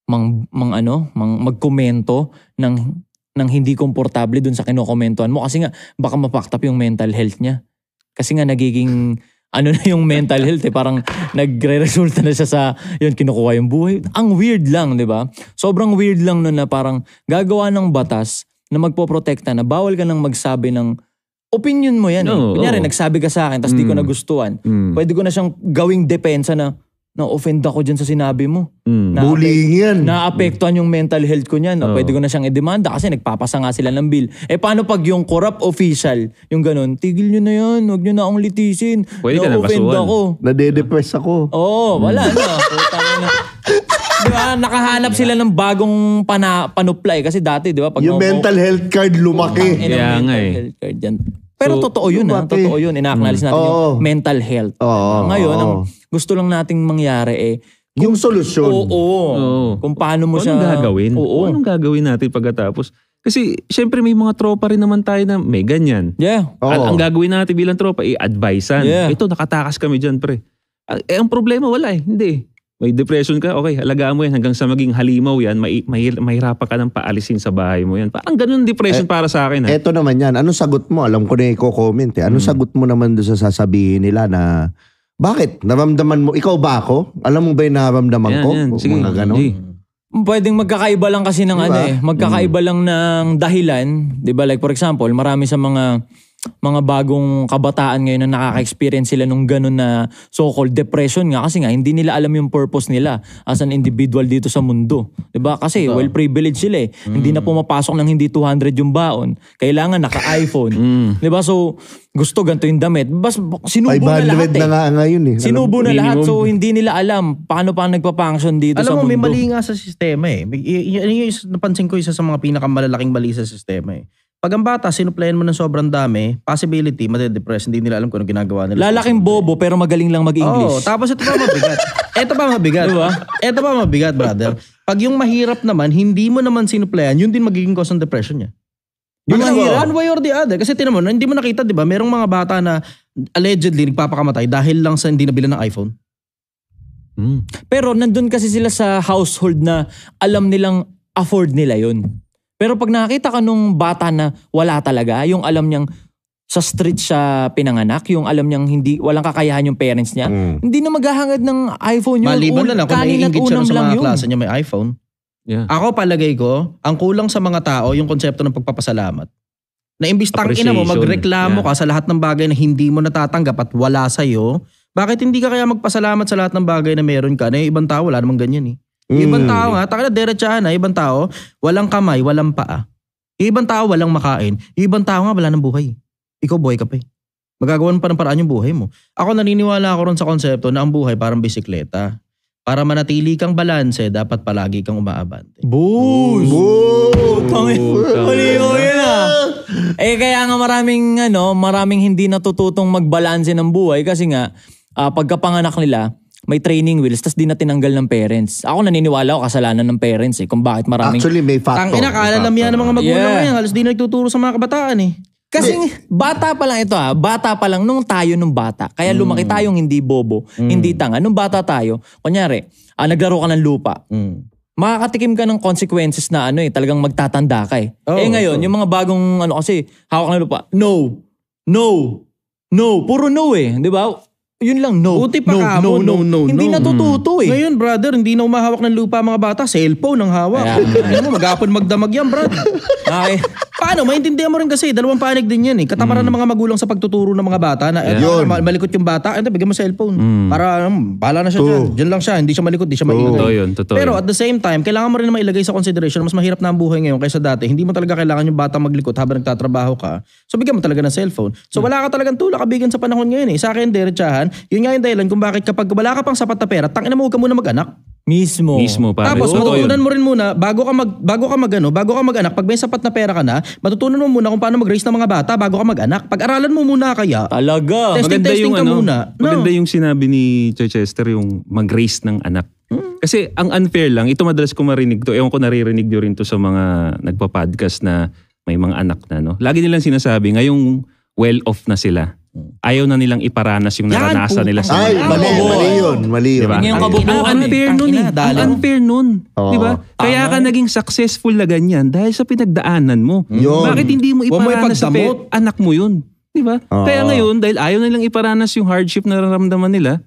magkomento ng ng hindi komportable dun sa kinokomentuhan mo kasi nga baka mapaktap yung mental health niya. Kasi nga nagiging na yung mental health parang nagre-resulta na siya sa yun kinukuha yung buhay. Ang weird lang, 'di ba? Sobrang weird lang nun na parang gagawa ng batas na magpoprotekta na bawal ka nang magsabi ng opinion mo yan. Kunyari nagsabi ka sa akin tapos di ko nagustuhan. Pwede ko na siyang gawing depensa na na-offend ako dyan sa sinabi mo. Bullying yan. Naapektuhan yung mental health ko niyan. Pwede ko na siyang i-demanda kasi nagpapasa nga sila ng bill. Paano pag yung corrupt official, yung ganun, tigil nyo na yan, huwag nyo na akong litisin. Na-offend ako. Nade-depress ako. Wala na. Diba, nakahanap sila ng bagong panuplay. Kasi dati, diba? Yung mental health card lumaki. Kaya nga health card yan. Pero totoo yun totoo yun. Ina-acknowledge natin yung mental health. Ngayon, ang gusto lang nating mangyari yung solusyon. Kung paano mo siya... Anong gagawin? Anong gagawin natin pagkatapos? Kasi syempre may mga tropa rin naman tayo na may ganyan. Yeah. Ang gagawin natin bilang tropa, i-advisean. Yeah. Ito, nakatakas kami dyan, pre. Ang problema, wala Hindi. May depression ka, okay, alagaan mo yan hanggang sa maging halimaw yan, mahirapan ka ng paalisin sa bahay mo yan. Parang ganun depression para sa akin. Eto naman yan, anong sagot mo? Alam ko na i-comment Anong sagot mo naman doon sa sasabihin nila na, bakit? Naramdaman mo, ikaw ba ako? Alam mo ba yung naramdaman ko? Sige, mga ganon. Pwedeng magkakaiba lang kasi ng magkakaiba lang ng dahilan. Diba? Like for example, marami sa mga bagong kabataan ngayon na nakaka-experience sila nung ganun na so-called depression nga kasi nga hindi nila alam yung purpose nila as an individual dito sa mundo. Diba? Kasi well-privileged sila Hindi na pumapasok ng hindi 200 yung baon. Kailangan naka-iPhone. Diba? So, gusto ganito yung damit. Bas, sinubo na lahat na nga ngayon Sinubo na lahat. So, hindi nila alam paano nagpa-function dito sa mundo. Alam mo, may mali nga sa sistema Yung napansin ko isa sa mga pinakamalalaking mali sa sistema Pag ang bata, sinuplayan mo ng sobrang dami, possibility, made-depress, hindi nila alam kung ano ginagawa nila. Lalaking bobo pero magaling lang mag-English. Tapos ito pa mabigat. Diba? Ito pa mabigat, brother. Pag yung mahirap naman, hindi mo naman sinuplayan, yun din magiging cause ng depression niya. Yung mahirap, one way or the other. Kasi tinan mo, hindi mo nakita, di ba? Merong mga bata na allegedly nagpapakamatay dahil lang sa hindi nabila ng iPhone. Pero nandun kasi sila sa household na alam nilang afford nila yun. Pero pag nakita ka nung bata na wala talaga, yung alam niyang sa street siya pinanganak, yung alam niyang walang kakayahan yung parents niya, hindi na maghahangad ng iPhone yun. Maliban na lang kung naiingit siya sa mga klase niya may iPhone. Yeah. Ako palagay ko, ang kulang sa mga tao yung konsepto ng pagpapasalamat. Na imbis tangina mo, magreklamo ka sa lahat ng bagay na hindi mo natatanggap at wala sa'yo, bakit hindi ka kaya magpasalamat sa lahat ng bagay na meron ka? Na yung ibang tao, wala namang ganyan Ibang tao nga, taka na derechahan ibang tao, walang kamay, walang paa. Ibang tao, walang makain. Ibang tao nga, wala ng buhay. Ikaw, buhay ka pa Magagawan pa ng paraan yung buhay mo. Ako naniniwala ako ron sa konsepto na ang buhay parang bisikleta. Para manatili kang balanse, dapat palagi kang umaabante. Boost! Huli yun kaya nga maraming hindi natututong magbalanse ng buhay kasi nga, pagkapanganak nila, may training wheels, tas di na tinanggal ng parents. Ako naniniwala ako kasalanan ng parents kung bakit maraming... Actually, may factor. Tangina, kaalam yan ng mga magulang ngayon. Halos di na nagtuturo sa mga kabataan Kasi bata pa lang ito bata pa lang nung tayo nung bata. Kaya lumaki tayong hindi bobo, hindi tanga. Nung bata tayo, kunyari, naglaro ka ng lupa. Makakatikim ka ng consequences na talagang magtatanda ka ngayon, yung mga bagong kasi hawak ng lupa, no, puro no di ba? Yun lang, no. Buti pa no. Hindi natututo Ngayon, brother, hindi na umahawak ng lupa mga bata. Cellphone ang hawak. Maghapon magdamag yan, brother. Okay. Paano? Maintindihan mo rin kasi. Dalawang panig din yan Katamaran ng mga magulang sa pagtuturo ng mga bata na malikot yung bata. Bigyan mo cellphone. Para, bahala na siya dyan. Dyan lang siya. Hindi siya malikot, hindi siya maingay. Totoo Pero at the same time, kailangan mo rin na mailagay sa consideration mas mahirap na ang buhay ngayon kaysa dati. Hindi mo talaga kailangan yung bata maglikot habang nagtatrabaho ka. So, bigyan mo talaga ng cellphone. So, wala ka talagang tulak kabigan sa panahon ngayon Sa akin, derechahan, yun nga yung dahilan kung bakit kapag wala ka pang sapat na pera, tangina mo, huwag ka muna mag-anak. Mismo, pare. Tapos matutunan mo rin muna, bago ka mag-anak, pag may sapat na pera ka na, matutunan mo muna kung paano mag-raise ng mga bata bago ka mag-anak. Pag-aralan mo muna kaya. Talaga. Testing ka muna. Maganda yung sinabi ni Chichester, yung mag-raise ng anak. Kasi ang unfair lang, ito madalas ko marinig to, ewan ko naririnig nyo rin to sa mga nagpa-podcast na may mga anak na Lagi nilang sinasabi, ngayong well-off na sila. ayaw na nilang iparanas yung naranasan nila sa Ay, mali yun. Diba? Yung kabubuan Ang unfair nun eh. Ang unfair nun. Diba? Kaya ka naging successful na ganyan dahil sa pinagdaanan mo. Bakit hindi mo iparanas sa anak mo yun? Diba? Kaya ngayon, dahil ayaw na nilang iparanas yung hardship na nararamdaman nila,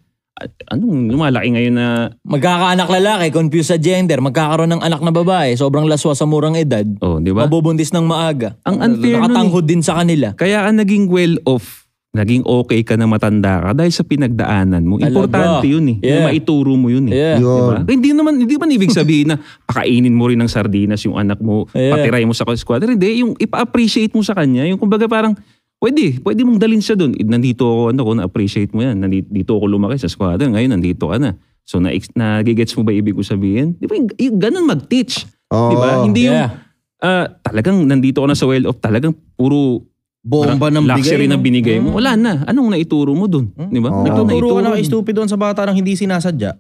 anong lumalaki ngayon na... Magkakaanak lalaki, confused sa gender, magkakaroon ng anak na babae, sobrang laswa sa murang edad. Diba? Mabubuntis ng maaga. Ang unfair nakatanghod din sa kanila. Kaya ka naging well-off, naging okay ka na matanda ka dahil sa pinagdaanan mo. Importante yun eh. Yung maituro mo yun eh. Diba? Hindi naman ibig sabihin na pakainin mo rin ng sardinas yung anak mo, patiray mo sa squadron. Hindi, yung ipa-appreciate mo sa kanya. Yung kumbaga parang, Pwede mong dalhin siya doon. Nandito ako, na-appreciate mo yan. Nandito ako lumaki sa squadron. Ngayon, nandito ka na. So, nagigets mo ba ibig ko sabihin? Di ba, yung ganun mag-teach. Di ba? Hindi yung, talagang nandito ka na sa well-off, talagang puro bomba ng luxury na binigay mo. Wala na. Anong naituro mo doon? Di ba? Nagtuturo ka na stupid doon sa bata nang hindi sinasadya.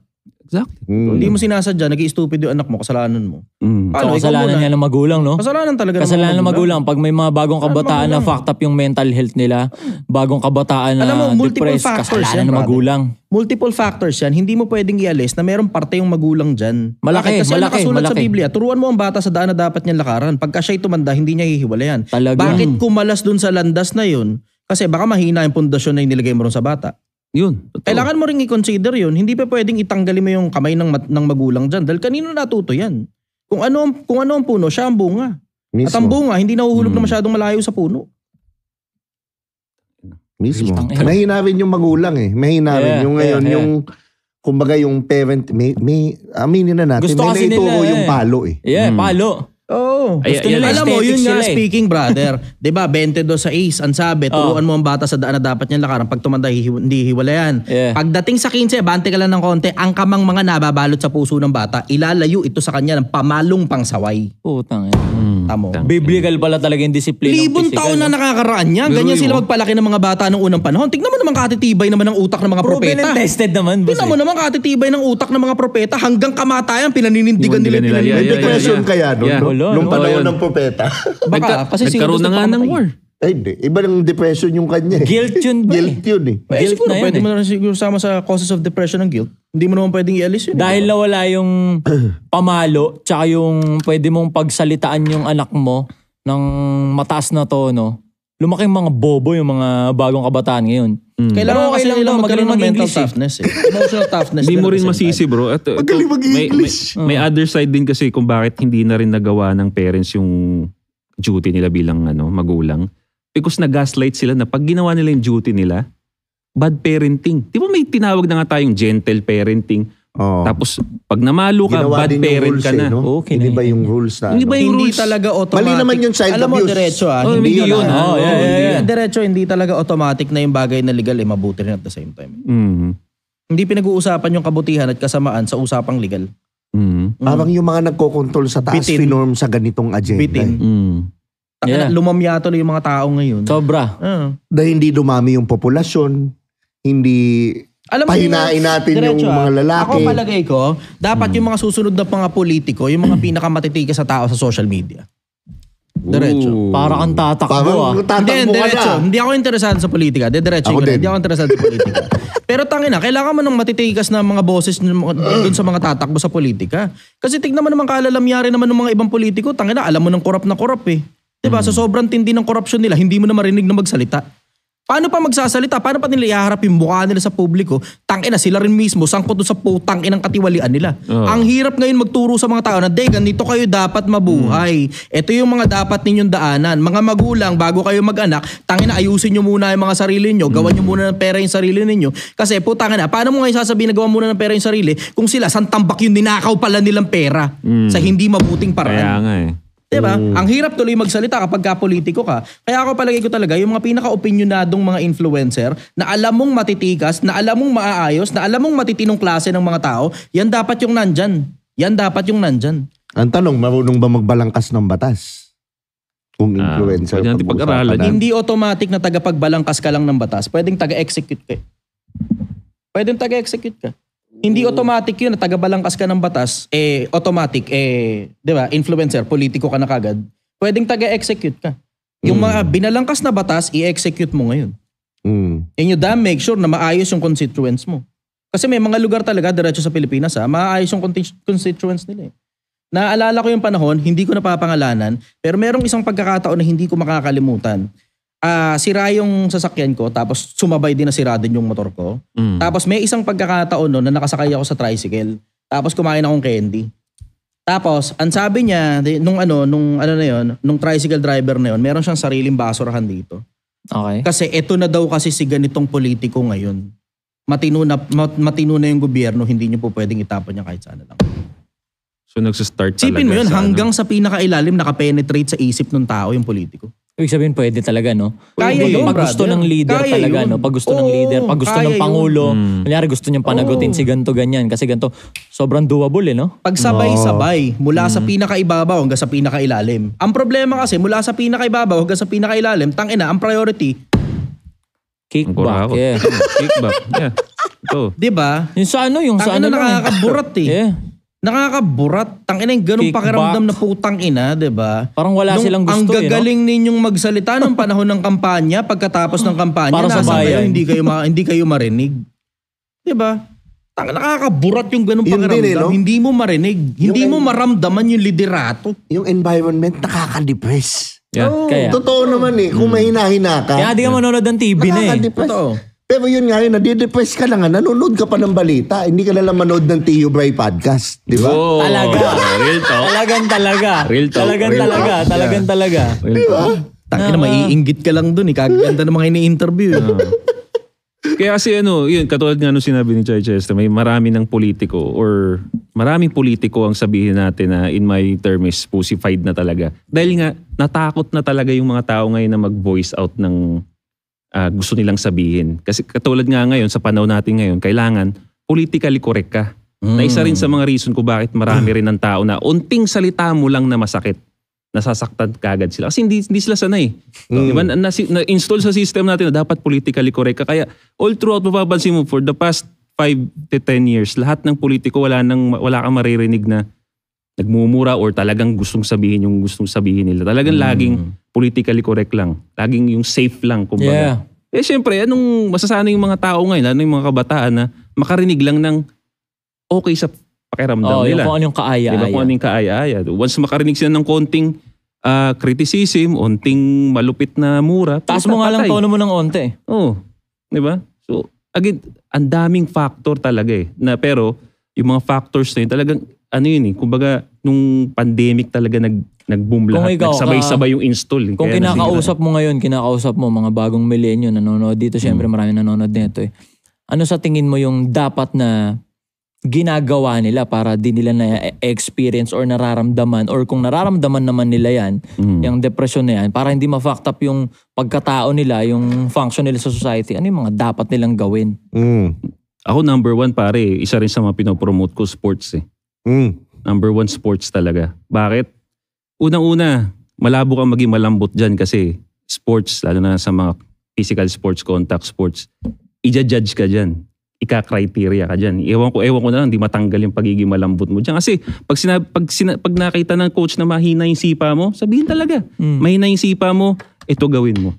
Exactly. Hindi mo sinasadya, nag-i-stupid yung anak mo, kasalanan mo. So, kasalanan niya ng magulang, no? Kasalanan talaga ng magulang. Pag may mga bagong kabataan na fucked up yung mental health nila, bagong kabataan na depressed, kasalanan ng magulang. Multiple factors yan. Hindi mo pwedeng i-alis na mayroong parte yung magulang dyan. Malaki. Kasi nakasulat sa Biblia, turuan mo ang bata sa daan na dapat niyang lakaran. Pagka siya'y tumanda, hindi niya hihiwalayan. Bakit kumalas dun sa landas na yun? Kasi baka mahina yung pundasyon na inilagay mo ron sa bata. Yun. Kailangan mo ring i-consider yun. Hindi pa pwedeng itanggalin mo yung kamay ng magulang dyan. Dahil kanino natuto yan? Kung ano ang puno, siya ang bunga. Mismo. At ang bunga, hindi nahuhulog na masyadong malayo sa puno. Mismo. Mahina rin yung magulang eh. Mahina rin. Yung ngayon, yung kumbaga yung parent, may aminin na natin, gusto may naituro yung palo eh. Palo. Oo. Alam mo, yun nga speaking brother. Diba, 22 sa ace, ang sabi, turuan mo ang bata sa daan na dapat niyang lakaran. Pag tumanda, hindi hiwalayan. Pagdating sa 15, bante ka lang ng konti, ang kamang mga nababalot sa puso ng bata, ilalayo ito sa kanya ng pamalong pangsaway. Putang Tamo. Biblical pala talaga yung disiplina. Libon taon na nakakaraan niya. Ganyan sila magpalaki ng mga bata ng unang panahon. Tignan mo naman katitibay naman ng utak ng mga propeta. Proven and tested naman. Tignan mo naman katitibay ng utak ng mga propeta. Hanggang kamatayan, pinaninindigan nila. May depression kaya doon. Nung panahon ng propeta. Baka, kasi nagkaroon na nga ng war. Ay, hindi. Iba ng depression yung kanya. Guilt yun ba? Guilt yun eh. Guilt siguro, pwede mo na siguro sama sa causes of depression ng guilt. Hindi mo naman pwedeng i-alis yun. Dahil nawala yung pamalo, tsaka yung pwede mong pagsalitaan yung anak mo ng mataas na tono, lumaking mga bobo yung mga bagong kabataan ngayon. Kailangan kasi nila magkaroon ng mental toughness eh. Emotional toughness. Hindi mo rin masisi bro. At magaling mag-English. May other side din kasi kung bakit hindi na rin nagawa ng parents yung duty nila bilang magulang. Because na-gaslight sila na pag ginawa nila yung duty nila, bad parenting. Di ba may tinawag na nga tayong gentle parenting? Tapos pag namalo ka, ginawa bad parent ka na. No? Okay, hindi ba yung rules na? Hindi talaga automatic. Mali naman yung child abuse. Alam mo, diretso hindi yun. Diretso, hindi talaga automatic na yung bagay na legal mabuti rin at the same time. Hindi pinag-uusapan yung kabutihan at kasamaan sa usapang legal. Parang yung mga nagkokontrol sa taas finorm sa ganitong agenda. Bitin. Lumamyato na yung mga tao ngayon. Sobra. Dahil hindi dumami yung populasyon, hindi pahinain natin yung mga lalaki. Ako palagay ko, dapat yung mga susunod na mga politiko, yung mga pinakamatitigas sa tao sa social media. Diretso. Para kang tatakbo Hindi ako interesado sa politika. Diretso. Hindi ako interesado sa politika. Pero tangina, kailangan mo ng matitigas na mga boses dun sa mga tatakbo sa politika. Kasi tignan mo naman kalalamyari naman ng mga ibang politiko, tangina, alam mo ng korap na korap eh. Diba? Sa sobrang tindi ng korupsyon nila, hindi mo na marinig na magsalita. Paano pa magsasalita? Paano pa nila ihaharap yung mukha nila sa publiko? Tangina, sila rin mismo, sangkot doon sa putang inang katiwalian nila. Ang hirap ngayon magturo sa mga tao na, ganito kayo dapat mabuhay. Ito yung mga dapat ninyong daanan. Mga magulang, bago kayo mag-anak, tangina, ayusin nyo muna yung mga sarili nyo. Gawan nyo muna ng pera yung sarili ninyo. Kasi tangina, paano mo ngayon sasabihin na gawan muna ng pera yung sarili kung sila, santambak yung ninakaw pala nilang pera sa hindi mabuting paraan. Kaya nga eh. Diba? Ang hirap tuloy magsalita kapag ka-politiko ka. Kaya ako palagay ko talaga, yung mga pinaka-opinionadong mga influencer na alam mong matitikas, na alam mong maaayos, na alam mong matitinong klase ng mga tao, yan dapat yung nandyan. Yan dapat yung nandyan. Ang tanong, marunong ba magbalangkas ng batas? Kung influencer hindi automatic na tagapagbalangkas ka lang ng batas. Pwedeng taga-execute ka. Pwedeng taga-execute ka. Hindi automatic yun na taga-balangkas ka ng batas, automatic, di ba, influencer, politiko ka na kagad. Pwedeng taga-execute ka. Yung mga binalangkas na batas, i-execute mo ngayon. And you damn make sure na maayos yung constituents mo. Kasi may mga lugar talaga, diretso sa Pilipinas maayos yung constituents nila. Naalala ko yung panahon, hindi ko napapangalanan, pero merong isang pagkakataon na hindi ko makakalimutan. Sira yung sasakyan ko, tapos sumabay din na sira din yung motor ko. Tapos may isang pagkakataon na nakasakay ako sa tricycle. Tapos kumain akong candy. Tapos, ang sabi niya, nung tricycle driver na yun, meron siyang sariling basurahan dito. Okay. Kasi eto na daw kasi si ganitong politiko ngayon. Matino na yung gobyerno, hindi niyo po pwedeng itapon niya kahit saan lang. So nagsistart talaga. Sipin mo yun, hanggang sa pinakailalim nakapenetrate sa isip ng tao yung politiko. Ibig sabihin pwede talaga, no? Kaya yun, pag gusto ng leader kaya talaga, yun. no? Pag gusto ng leader, pag gusto ng pangulo, kunyari gusto niyang panagutin si ganto ganyan kasi ganto sobrang doable, no? Pag sabay-sabay, mula sa pinakaibabaw hanggang sa pinakailalim. Ang problema kasi, mula sa pinakaibabaw hanggang sa pinakailalim, tangina, ang priority, kickback. Yeah. Kickback. Yeah. Ito. diba? Yung sa ano, yung sa ano lang. Nakakaburat Yeah. Nakakaburat. Tangina yung ganung Kickback. pakiramdam na putang ina, diba? Parang wala silang gusto, ang no? gagaling ninyong magsalita nung panahon ng kampanya, pagkatapos ng kampanya, Para sa nasa kayo, bayan. hindi kayo marinig. Diba? Nakakaburat yung ganung Yun din, pakiramdam. no? Hindi mo marinig. Hindi mo maramdaman yung liderato. Yung environment nakaka-depress. Yeah. Kaya. Totoo naman kung mahina-hina ka. Kaya di ka manonood ng TV na eh. Nakaka-depress. Totoo. Pero yun nga yun, nadidepress ka na nga, nanonood ka pa ng balita, hindi ka na lang manood ng Tio Bray podcast, di ba? Oh, Talaga. Real talk. Talagang talaga. Real talk. Talagang Real talaga. talk. Talagang talaga. Real talk. Tangina, maiinggit ka lang dun. Kaganda ng mga ini-interview. Kaya kasi yun, katulad nga nung sinabi ni Chai Chester, may marami ng politiko or maraming politiko ang sabihin natin na in my term is pussified na talaga. Dahil nga, natakot na talaga yung mga tao ngayon na mag-voice out ng gusto nilang sabihin. Kasi katulad nga ngayon, sa panahon natin ngayon, kailangan politically correct ka. Na isa rin sa mga reason kung bakit marami rin ng tao na unting salita mo lang na masakit, nasasaktan kagad sila. Kasi hindi sila sanay. Diba? Na-install sa system natin na dapat politically correct ka. Kaya all throughout, mapapansin mo, for the past 5 to 10 years, lahat ng politiko wala kang maririnig na nagmumura or talagang gustong sabihin yung gustong sabihin nila. Talagang laging politically correct lang. Laging yung safe lang, kumbaga. Yeah. Siyempre, anong masasanay yung mga tao ngayon, yung mga kabataan na makarinig lang ng okay sa pakiramdam nila. Kung anong kaaya-aya. Diba? Kung anong kaaya-aya. Once makarinig sila ng konting criticism, onting malupit na mura, taas mo nga lang tono mo ng onte. Oo. Diba? So, again, ang daming factor talaga pero, yung mga factors na yun, talagang, kumbaga, nung pandemic talaga nag-boom lahat. Nagsabay-sabay yung install. Kung kinakausap mo ngayon, mga bagong millennial, nanonood dito, syempre marami nanonood nito Ano sa tingin mo yung dapat na ginagawa nila para di nila na-experience or nararamdaman or kung nararamdaman naman nila yan, yung depression na yan, para hindi ma-fucked up yung pagkatao nila, yung function nila sa society, ano yung mga dapat nilang gawin? Ako number 1 pare, isa rin sa mga pinopromote ko, sports Number 1 sports talaga. Bakit? Unang-una, malabo kang maging malambot dyan kasi sports, lalo na sa mga physical sports, contact sports, i-judge ka dyan. Ika-criteria ka dyan. Ewan ko na lang, di matanggal yung pagiging malambot mo dyan. Kasi pag nakita ng coach na mahina yung sipa mo, sabihin talaga, mahina yung sipa mo, ito gawin mo.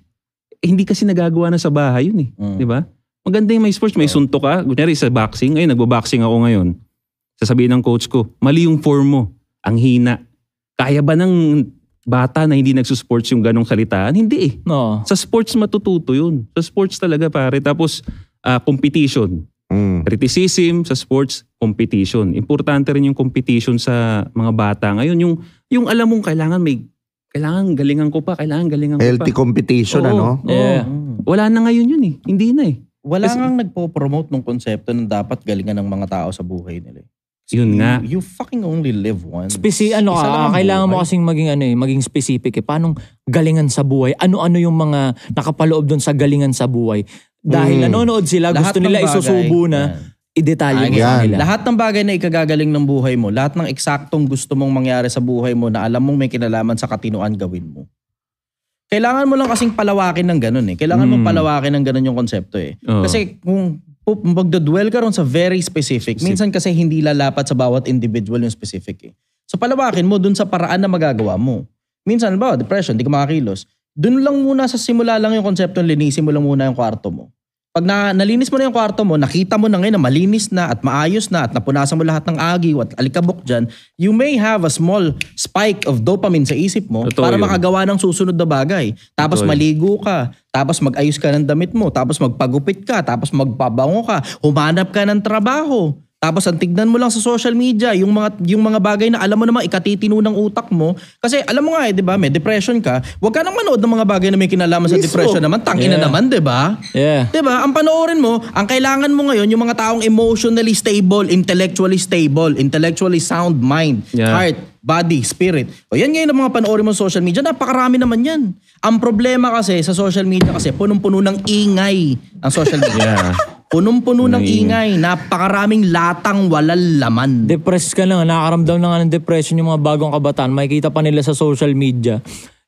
Hindi kasi nagagawa na sa bahay yun Di ba? Maganda yung may sports, may suntok ka. Kunyari sa boxing, ngayon nagbo-boxing ako ngayon. Sasabihin ng coach ko, mali yung form mo, ang hina. Kaya ba ng bata na hindi nagsusports yung ganong salitaan? Hindi No. Sa sports matututo yun. Sa sports talaga pare. Tapos competition. Criticism sa sports, competition. Importante rin yung competition sa mga bata. Ngayon, yung alam mong kailangan galingan ko pa. Healthy competition, Oo. Yeah. Wala na ngayon yun Hindi na Wala nang nagpo-promote ng konsepto na dapat galingan ng mga tao sa buhay nila. Yun nga. You fucking only live once. Kailangan mo kasing maging specific Paano galingan sa buhay? Ano-ano yung mga nakapaloob doon sa galingan sa buhay? Dahil nanonood sila, Lahat gusto nila ng bagay, isusubo na i-detalye mo sa nila. Lahat ng bagay na ikagagaling ng buhay mo, lahat ng eksaktong gusto mong mangyari sa buhay mo na alam mong may kinalaman sa katinuan, gawin mo. Kailangan mo lang kasing palawakin ng ganun Kailangan mo palawakin ng ganun yung konsepto Kasi kung magdodwell ka ron sa very specific, minsan kasi hindi lalapat sa bawat individual yung specific So palawakin mo dun sa paraan na magagawa mo. Minsan ba, depression, di ka makakilos. Doon lang muna sa simula lang yung konsepto, linisin mo lang muna yung kwarto mo. Pag nalinis mo na yung kwarto mo, nakita mo na ngayon na malinis na at maayos na at napunasan mo lahat ng agiw at alikabok dyan, you may have a small spike of dopamine sa isip mo para makagawa ng susunod na bagay. Tapos maligo ka, tapos mag-ayos ka ng damit mo, tapos magpagupit ka, tapos magpabango ka, humanap ka ng trabaho. Tapos ang tignan mo lang sa social media, yung mga bagay na alam mo namang ikatitino ng utak mo. Kasi alam mo nga di ba, may depression ka. Huwag ka nang manood ng mga bagay na may kinalaman sa depression naman. Tangina naman, di ba? Yeah. Di ba? Ang panoorin mo, ang kailangan mo ngayon, yung mga taong emotionally stable, intellectually sound mind, heart, body, spirit. O yan ngayon ang mga panoorin mo sa social media. Napakarami naman yan. Ang problema kasi sa social media kasi, punong-puno ng ingay ang social media. Punong-puno ng ingay, napakaraming latang walang laman. Depressed ka na, nakakaramdam na nga ng depression yung mga bagong kabataan. Makikita pa nila sa social media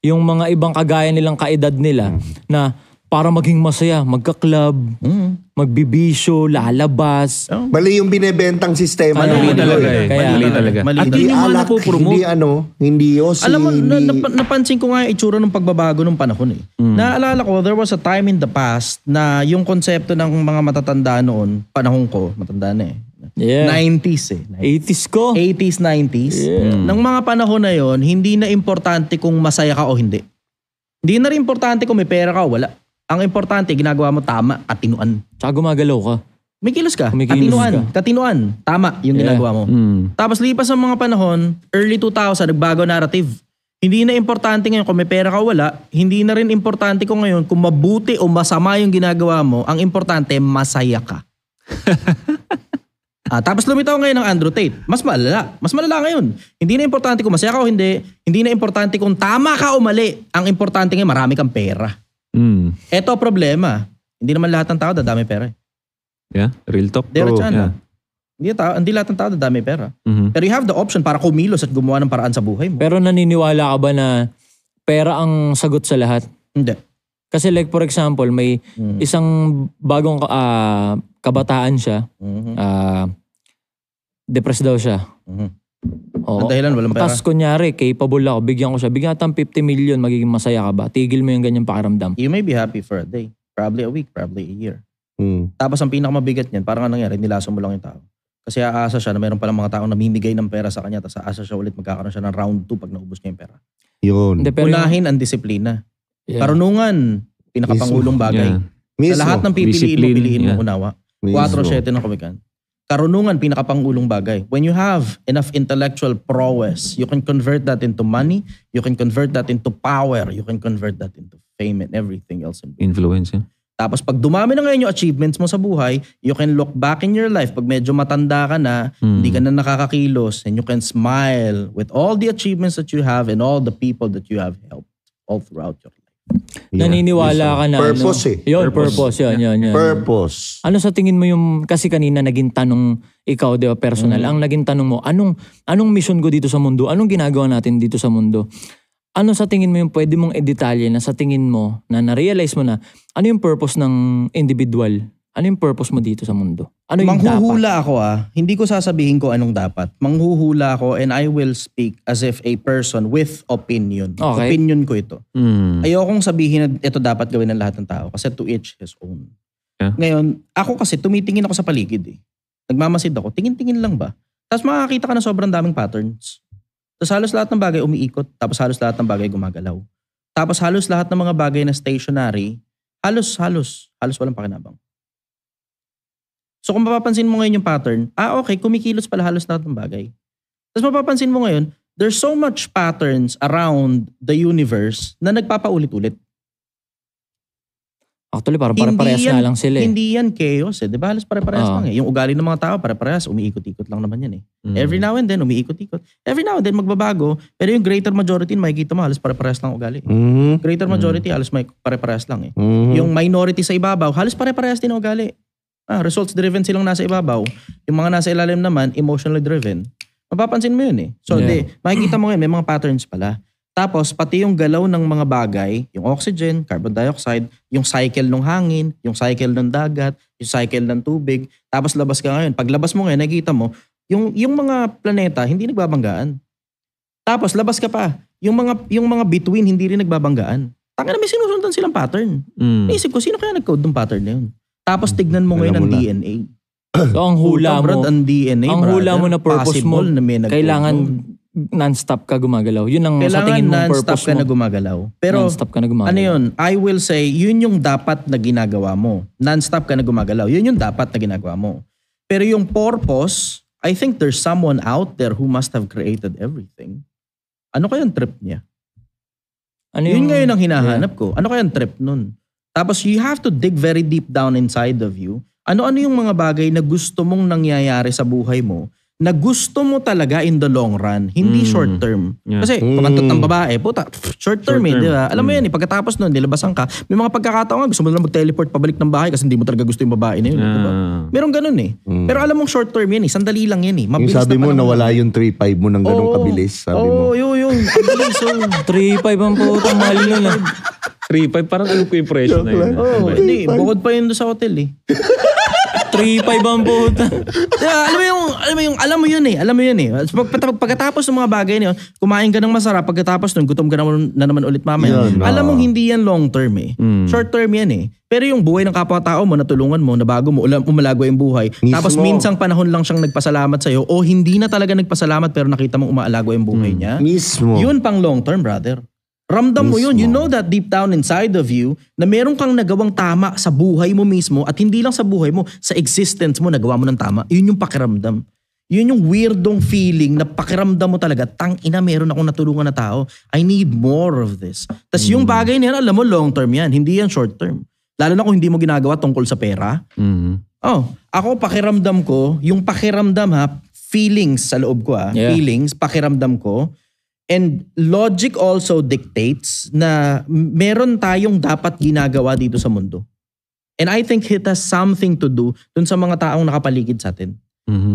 yung mga ibang kagaya nilang kaedad nila na para maging masaya, magka-club, magbibisyo, lalabas. Mali yung binebentang sistema. Mali talaga. At hindi mo napopromote. Hindi yosi. Alam mo, napansin ko nga yung itsura ng pagbabago ng panahon eh. Naalala ko, there was a time in the past na yung konsepto ng mga matatanda noon, panahon ko, matanda na eh. Yeah. 90s eh. 80s ko. 80s, 90s. Yeah. Nang mga panahon na yon, hindi na importante kung masaya ka o hindi. Hindi na rin importante kung may pera ka o wala. Ang importante, ginagawa mo tama, katinuan. Tsaka gumagalaw ka. May kilos ka. Kumikilos Katinuan. Tama yung ginagawa mo. Tapos lipas ang mga panahon, early 2000, nagbago narrative. Hindi na importante ngayon kung may pera ka o wala. Hindi na rin importante kung ngayon kung mabuti o masama yung ginagawa mo. Ang importante, masaya ka. Tapos lumitaw ngayon ng Andrew Tate. Mas malala. Mas malala ngayon. Hindi na importante kung masaya ka o hindi. Hindi na importante kung tama ka o mali. Ang importante ngayon, marami kang pera. Ito problema. Hindi naman lahat ng tao dadami pera. Yeah, real talk. Hindi lahat ng tao dadami pera. Pero you have the option para kumilos at gumawa ng paraan sa buhay mo. Pero naniniwala ka ba na pera ang sagot sa lahat? Hindi. Kasi like for example, may isang bagong kabataan siya. Depressed daw siya. Ang dahilan, walang pera. Tapos kunyari, capable ako, bigyan ko siya. Bigyan natin 50 million, magiging masaya ka ba? Tigil mo yung ganyang pakiramdam. You may be happy for a day. Probably a week, probably a year. Tapos ang pinakamabigat niyan, parang nangyari, nilaso mo lang yung tao. Kasi aasa siya na mayroon palang mga taong namimigay ng pera sa kanya, tapos aasa siya ulit magkakaroon siya ng round 2 pag naubos niya yung pera. Yun. Unahin ang disiplina. Karunungan, pinakapangulong bagay. Sa lahat ng pipiliin mo unawa. 4-7 ng Komikan. Karunungan, pinakapangulong bagay. When you have enough intellectual prowess, you can convert that into money, you can convert that into power, you can convert that into fame and everything else. Influence, yeah. Tapos pag dumami na ngayon yung achievements mo sa buhay, you can look back in your life. Pag medyo matanda ka na, hindi ka na nakakakilos, and you can smile with all the achievements that you have and all the people that you have helped all throughout your life. Naniniwala ka na. Purpose eh. Yun, purpose. Yun. Purpose. Ano sa tingin mo yung, kasi kanina naging tanong ikaw, di ba, personal. Ang naging tanong mo, anong mission ko dito sa mundo? Anong ginagawa natin dito sa mundo? Ano sa tingin mo yung pwede mong i-detalye na sa tingin mo, na na-realize mo na, ano yung purpose ng individual? Ano yung purpose mo dito sa mundo? Ano yung Manghuhula dapat? ako Hindi ko sasabihin ko anong dapat. Manghuhula ako and I will speak as if a person with opinion. Okay. Opinion ko ito. Ayokong sabihin na ito dapat gawin ng lahat ng tao kasi to each his own. Yeah. Ngayon, ako kasi tumitingin ako sa paligid eh. Nagmamasid ako. Tingin-tingin lang ba? Tapos makakita ka na sobrang daming patterns. Tapos halos lahat ng bagay umiikot. Tapos halos lahat ng bagay gumagalaw. Tapos halos lahat ng mga bagay na stationary, halos walang pakinabang. So kung mapapansin mo ngayon yung pattern, okay, kumikilos pala halos lahat ng bagay. Tapos mapapansin mo ngayon, there's so much patterns around the universe na nagpapaulit-ulit. Actually, parang pare-parehas na lang sila eh. Hindi yan chaos eh. Di ba? Halos pare-parehas lang eh. Yung ugali ng mga tao, pare-parehas, umiikot-ikot lang naman yan eh. Every now and then, umiikot-ikot. Every now and then, magbabago. Pero yung greater majority, makikita mo, halos pare-parehas lang ugali. Greater majority, halos pare-parehas lang eh. Yung minority sa ibabaw, halos pare-parehas din ugali. Results driven silang nasa ibabaw. Yung mga nasa ilalim naman, emotionally driven. Mapapansin mo yun eh. So, makikita mo ngayon, may mga patterns pala. Tapos, pati yung galaw ng mga bagay, yung oxygen, carbon dioxide, yung cycle ng hangin, yung cycle ng dagat, yung cycle ng tubig. Tapos, labas ka ngayon. Paglabas mo ngayon, nakikita mo, yung mga planeta, hindi nagbabanggaan. Tapos, labas ka pa. Yung mga between, hindi rin nagbabanggaan. Tangina, may sinusundan silang pattern. Naisip ko, sino kaya nag-code ng pattern na yun? Tapos tignan mo ngayon ang DNA. So ang hula mo, ang DNA, ang hula mo na purpose mo, na kailangan non-stop ka gumagalaw. Yun ang sa tingin mo purpose mo. Kailangan non-stop ka na gumagalaw. Pero non-stop ka na gumagalaw. Ano yun? I will say, yun yung dapat na ginagawa mo. Non-stop ka na gumagalaw. Yun yung dapat na ginagawa mo. Pero yung purpose, I think there's someone out there who must have created everything. Ano kayang trip niya? Ano yun ngayon ang hinahanap ko. Ano kayang trip nun? Tapos you have to dig very deep down inside of you. Ano-ano yung mga bagay na gusto mong nangyayari sa buhay mo na gusto mo talaga in the long run, hindi short term. Yeah. Kasi pakantot ng babae, puta, short term eh, di ba? Alam mo yan, pagkatapos nun, nilabasan ka, may mga pagkakataon nga, gusto mo lang mag-teleport pabalik ng bahay kasi hindi mo talaga gusto yung babae na yun. Diba? Meron ganun eh. Pero alam mong short term yan eh, sandali lang yan eh. Mabilis yung sabi mo, nawala yung 3.5 mo ng ganun kabilis, sabi mo. Yung 3.5 ang putang mahal nun ah. 3.5, parang ano ko yung presyo na yun. Hindi, bukod pa yun sa hotel eh. 3.5 ang puta. Alam mo yun eh. Pagkatapos ng mga bagay na yun, kumain ka ng masarap, pagkatapos nun, gutom ka na naman ulit mamaya. Alam mong hindi yan long term eh. Short term yan eh. Pero yung buhay ng kapwa-tao mo, natulungan mo, nabago mo, umalagwa yung buhay. Mismo. Tapos minsang panahon lang siyang nagpasalamat sa'yo o hindi na talaga nagpasalamat pero nakita mong umaalagwa yung buhay niya. Mismo. Yun pang long term, brother. Ramdam mo yun. You know that deep down inside of you na meron kang nagawang tama sa buhay mo mismo at hindi lang sa buhay mo, sa existence mo nagawa mo ng tama. Yun yung pakiramdam. Yun yung weirdong feeling na pakiramdam mo talaga, tangina, meron akong natulungan na tao. I need more of this. Tapos yung bagay na yan, alam mo, long term yan. Hindi yan short term. Lalo na kung hindi mo ginagawa tungkol sa pera. Ako pakiramdam ko, yung pakiramdam feelings sa loob ko feelings, pakiramdam ko. And logic also dictates na meron tayong dapat ginagawa dito sa mundo. And I think it has something to do dun sa mga taong nakapaligid sa atin.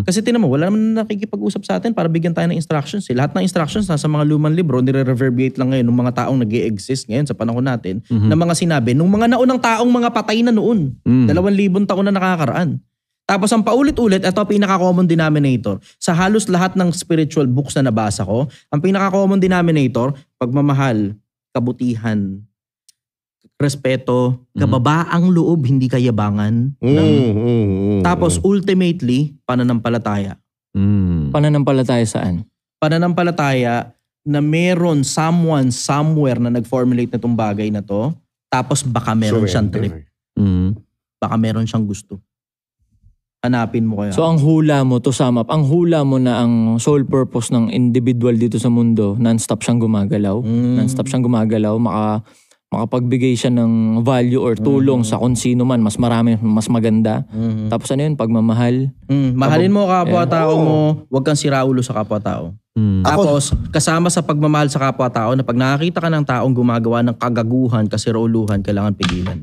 Kasi tinan mo, wala naman nakikipag-usap sa atin para bigyan tayo ng instructions. Lahat ng instructions nasa mga lumang libro, nire-reverberate lang ngayon ng mga taong nag-i-exist ngayon sa panahon natin na mga sinabi nung mga naunang taong mga patay na noon. 2,000 taon na nakakaraan. Tapos ang paulit-ulit, ito ang pinaka-common denominator. Sa halos lahat ng spiritual books na nabasa ko, ang pinaka-common denominator, pagmamahal, kabutihan, respeto, kababaang loob, hindi kayabangan. Tapos ultimately, pananampalataya. Pananampalataya saan? Pananampalataya na meron someone somewhere na nag-formulate na itong bagay na to, tapos baka meron siyang trip. Baka meron siyang gusto. Hanapin mo kaya. So ang hula mo, to sum up, ang hula mo na ang sole purpose ng individual dito sa mundo, non-stop siyang gumagalaw. Non-stop siyang gumagalaw, makapagbigay siya ng value or tulong sa kung sino man, mas marami, mas maganda. Tapos ano yun, pagmamahal. Mahalin mo kapwa-tao mo, huwag kang siraulo sa kapwa-tao. Tapos kasama sa pagmamahal sa kapwa-tao na pag nakakita ka ng taong gumagawa ng kagaguhan, kasirauluhan, kailangan pigilan.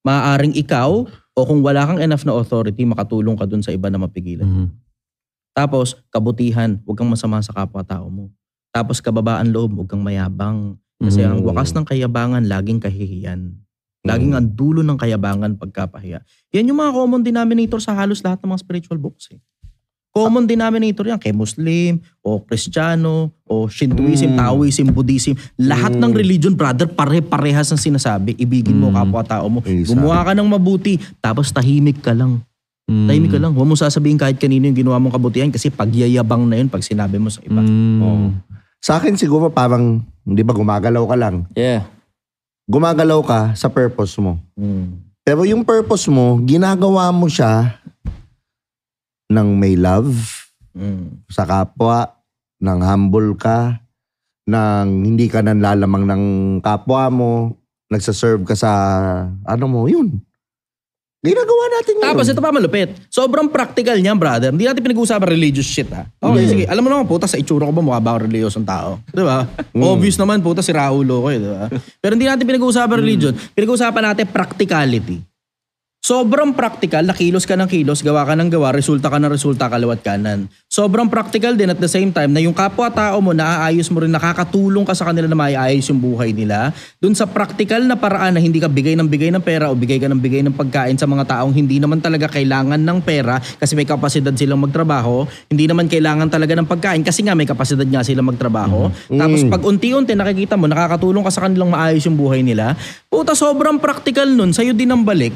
Maaaring ikaw, o kung wala kang enough na authority, makatulong ka dun sa iba na mapigilan. Tapos, kabutihan, huwag kang masama sa kapwa-tao mo. Tapos, kababaan loob, huwag kang mayabang. Kasi ang wakas ng kayabangan, laging kahihiyan. Laging ang dulo ng kayabangan pagkapahiya. Yan yung mga common denominator sa halos lahat ng mga spiritual books eh. Common denominator yan kay Muslim, o Kristiyano, o Shintoism, Taoism, Buddhism. Lahat ng religion, brother, pare-parehas ang sinasabi. Ibigin mo kapwa-tao mo. Gumawa ka ng mabuti, tapos tahimik ka lang. Tahimik ka lang. Huwag mo sasabihin kahit kanino yung ginawa mong kabutihan kasi pagyayabang na yun pag sinabi mo sa iba. Sa akin siguro parang, hindi ba gumagalaw ka lang? Yeah. Gumagalaw ka sa purpose mo. Pero yung purpose mo, ginagawa mo siya ng may love sa kapwa, ng humble ka, ng hindi ka nanlalamang ng kapwa mo, nagsaserve ka sa yun. Ginagawa natin yun. Tapos ito pa malupit. Sobrang practical niyan, brother. Hindi natin pinag-uusapan religious shit Okay, sige. Alam mo naman, puta, sa itsura ko ba mukha ba ako reliyosong tao? Diba? Obvious naman, puta, si Raulo ko diba? Pero hindi natin pinag-uusapan religion. Pinag-uusapan natin practicality. Sobrang practical, na kilos ka ng kilos, gawa ka ng gawa, resulta ka ng resulta, kaliwat kanan. Sobrang practical din at the same time na yung kapwa-tao mo, naaayos mo rin, nakakatulong ka sa kanila na maiayos yung buhay nila. Doon sa practical na paraan na hindi ka bigay ng pera o bigay ka ng bigay ng pagkain sa mga taong hindi naman talaga kailangan ng pera kasi may kapasidad silang magtrabaho, hindi naman kailangan talaga ng pagkain kasi nga may kapasidad nga silang magtrabaho. Tapos pag unti-unti nakikita mo, nakakatulong ka sa kanilang maayos yung buhay nila. Puta, sobrang practical nun, sa'yo din ang balik.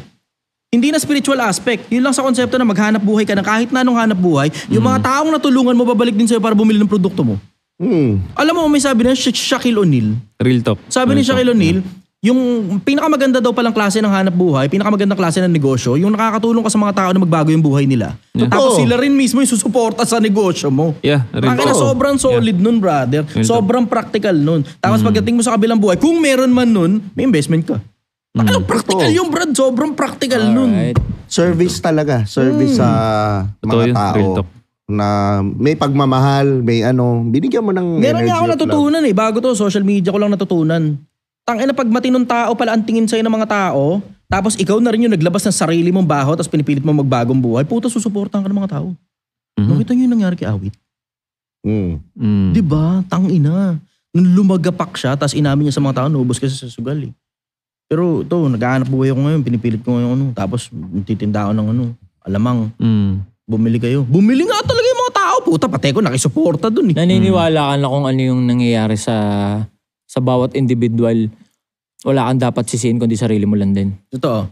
Hindi na spiritual aspect. Yun lang sa konsepto na maghanap buhay ka na kahit na anong hanap buhay, yung mga taong natulungan mo, babalik din sa'yo para bumili ng produkto mo. Alam mo, may sabi na Shaquille O'Neal. Real talk. Sabi ni Shaquille O'Neal, yung pinakamaganda daw palang klase ng hanap buhay, pinakamagandang klase ng negosyo, yung nakakatulong ka sa mga tao na magbago yung buhay nila. Tapos sila rin mismo yung susuporta sa negosyo mo. Yeah, real talk. Sobrang solid nun, brother. Sobrang practical nun. Tapos pagdating mo sa kabilang buhay, kung meron man nun, may investment ka. Practical yung brad, sobrang practical nun. Service talaga, service sa mga tao. Na may pagmamahal, may binigyan mo ng meron energy. nga ako natutunan bago to, social media ko lang natutunan. Tangina, pag matinong tao pala ang tingin sa'yo ng mga tao, tapos ikaw na rin yung naglabas ng sarili mong baho, tapos pinipilit mo magbagong buhay, puta, susuportahan ka ng mga tao. Nakita nyo yung nangyari kay Awit? Diba? Tangina. Nung lumagapak siya, tapos inamin niya sa mga tao, naubos kasi sa sugal eh. Pero ito, nag-aanap buhay ako ngayon, pinipilit ko ngayon tapos titinda ako ng alamang. Bumili kayo. Bumili nga talaga yung mga tao. Puta, pati ko nakisuporta dun eh. Naniniwala ka na kung ano yung nangyayari sa bawat individual. Wala kang dapat sisihin kundi sarili mo lang din. Totoo.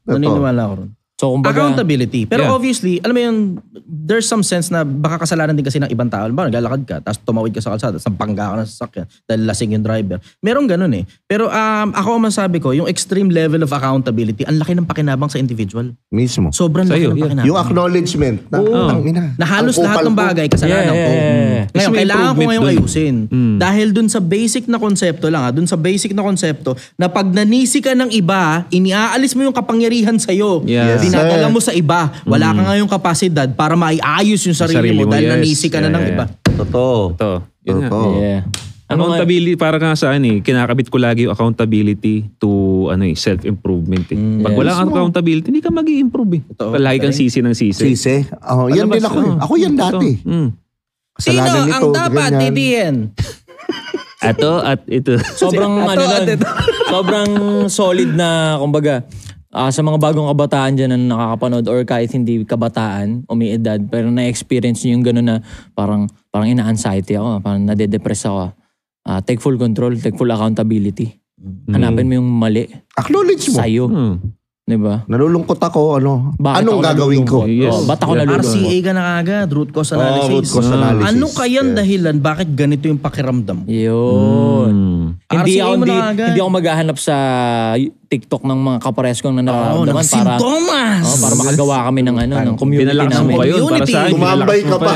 Naniniwala ako ron. So, kumbaga, accountability. Pero obviously, alam mo yun, there's some sense na baka kasalanan din kasi ng ibang tao. Ba, naglalakad ka, tapos tumawid ka sa kalsada, tapos nampangga ka ng sasakyan dahil lasing yung driver. Meron ganun eh. Pero ako ang masabi ko, yung extreme level of accountability, ang laki ng pakinabang sa individual. Mismo. Sobrang laki ng pakinabang. Yung acknowledgement na halos lahat ng bagay kasalanan ko. Ngayon, kailangan ko ngayong ayusin. Dahil dun sa basic na konsepto lang, na pag nanisi ka ng iba, iniaalis mo yung kapangyarihan sa'yo. Dinadala mo sa iba. Wala ka ngayong kapasidad para maiayos yung sarili mo dahil nanisi ka na ng iba. Totoo. Accountability, para nga sa kinakabit ko lagi yung accountability to self-improvement eh. Pag wala kang accountability, hindi ka mag-i-improve eh. Lagi kang sisi ng sisi. Sisi? Yan din ako. Ako yan dati. Sino ang dapat titihin? Ato at ito. Sobrang sobrang solid na, kumbaga, sa mga bagong kabataan dyan na nakakapanood or kahit hindi kabataan, umiedad, pero na-experience nyo yung gano'n na parang ina-anxiety ako, parang nade-depress ako. Take full control, take full accountability. Hanapin mo yung mali. Acknowledge mo. Sa'yo. Diba? Nalulungkot ako, anong gagawin ko? Ba't ako nalulungkot? RCA ka na agad, root cause analysis. Root cause analysis. Ano kayang dahilan bakit ganito yung pakiramdam? Yun. Hindi RCA ako maghahanap sa TikTok ng mga kapares kong na nararamdaman para makagawa kami ng community pinalakas mo pa yun para sa akin. Tumambay ka pa.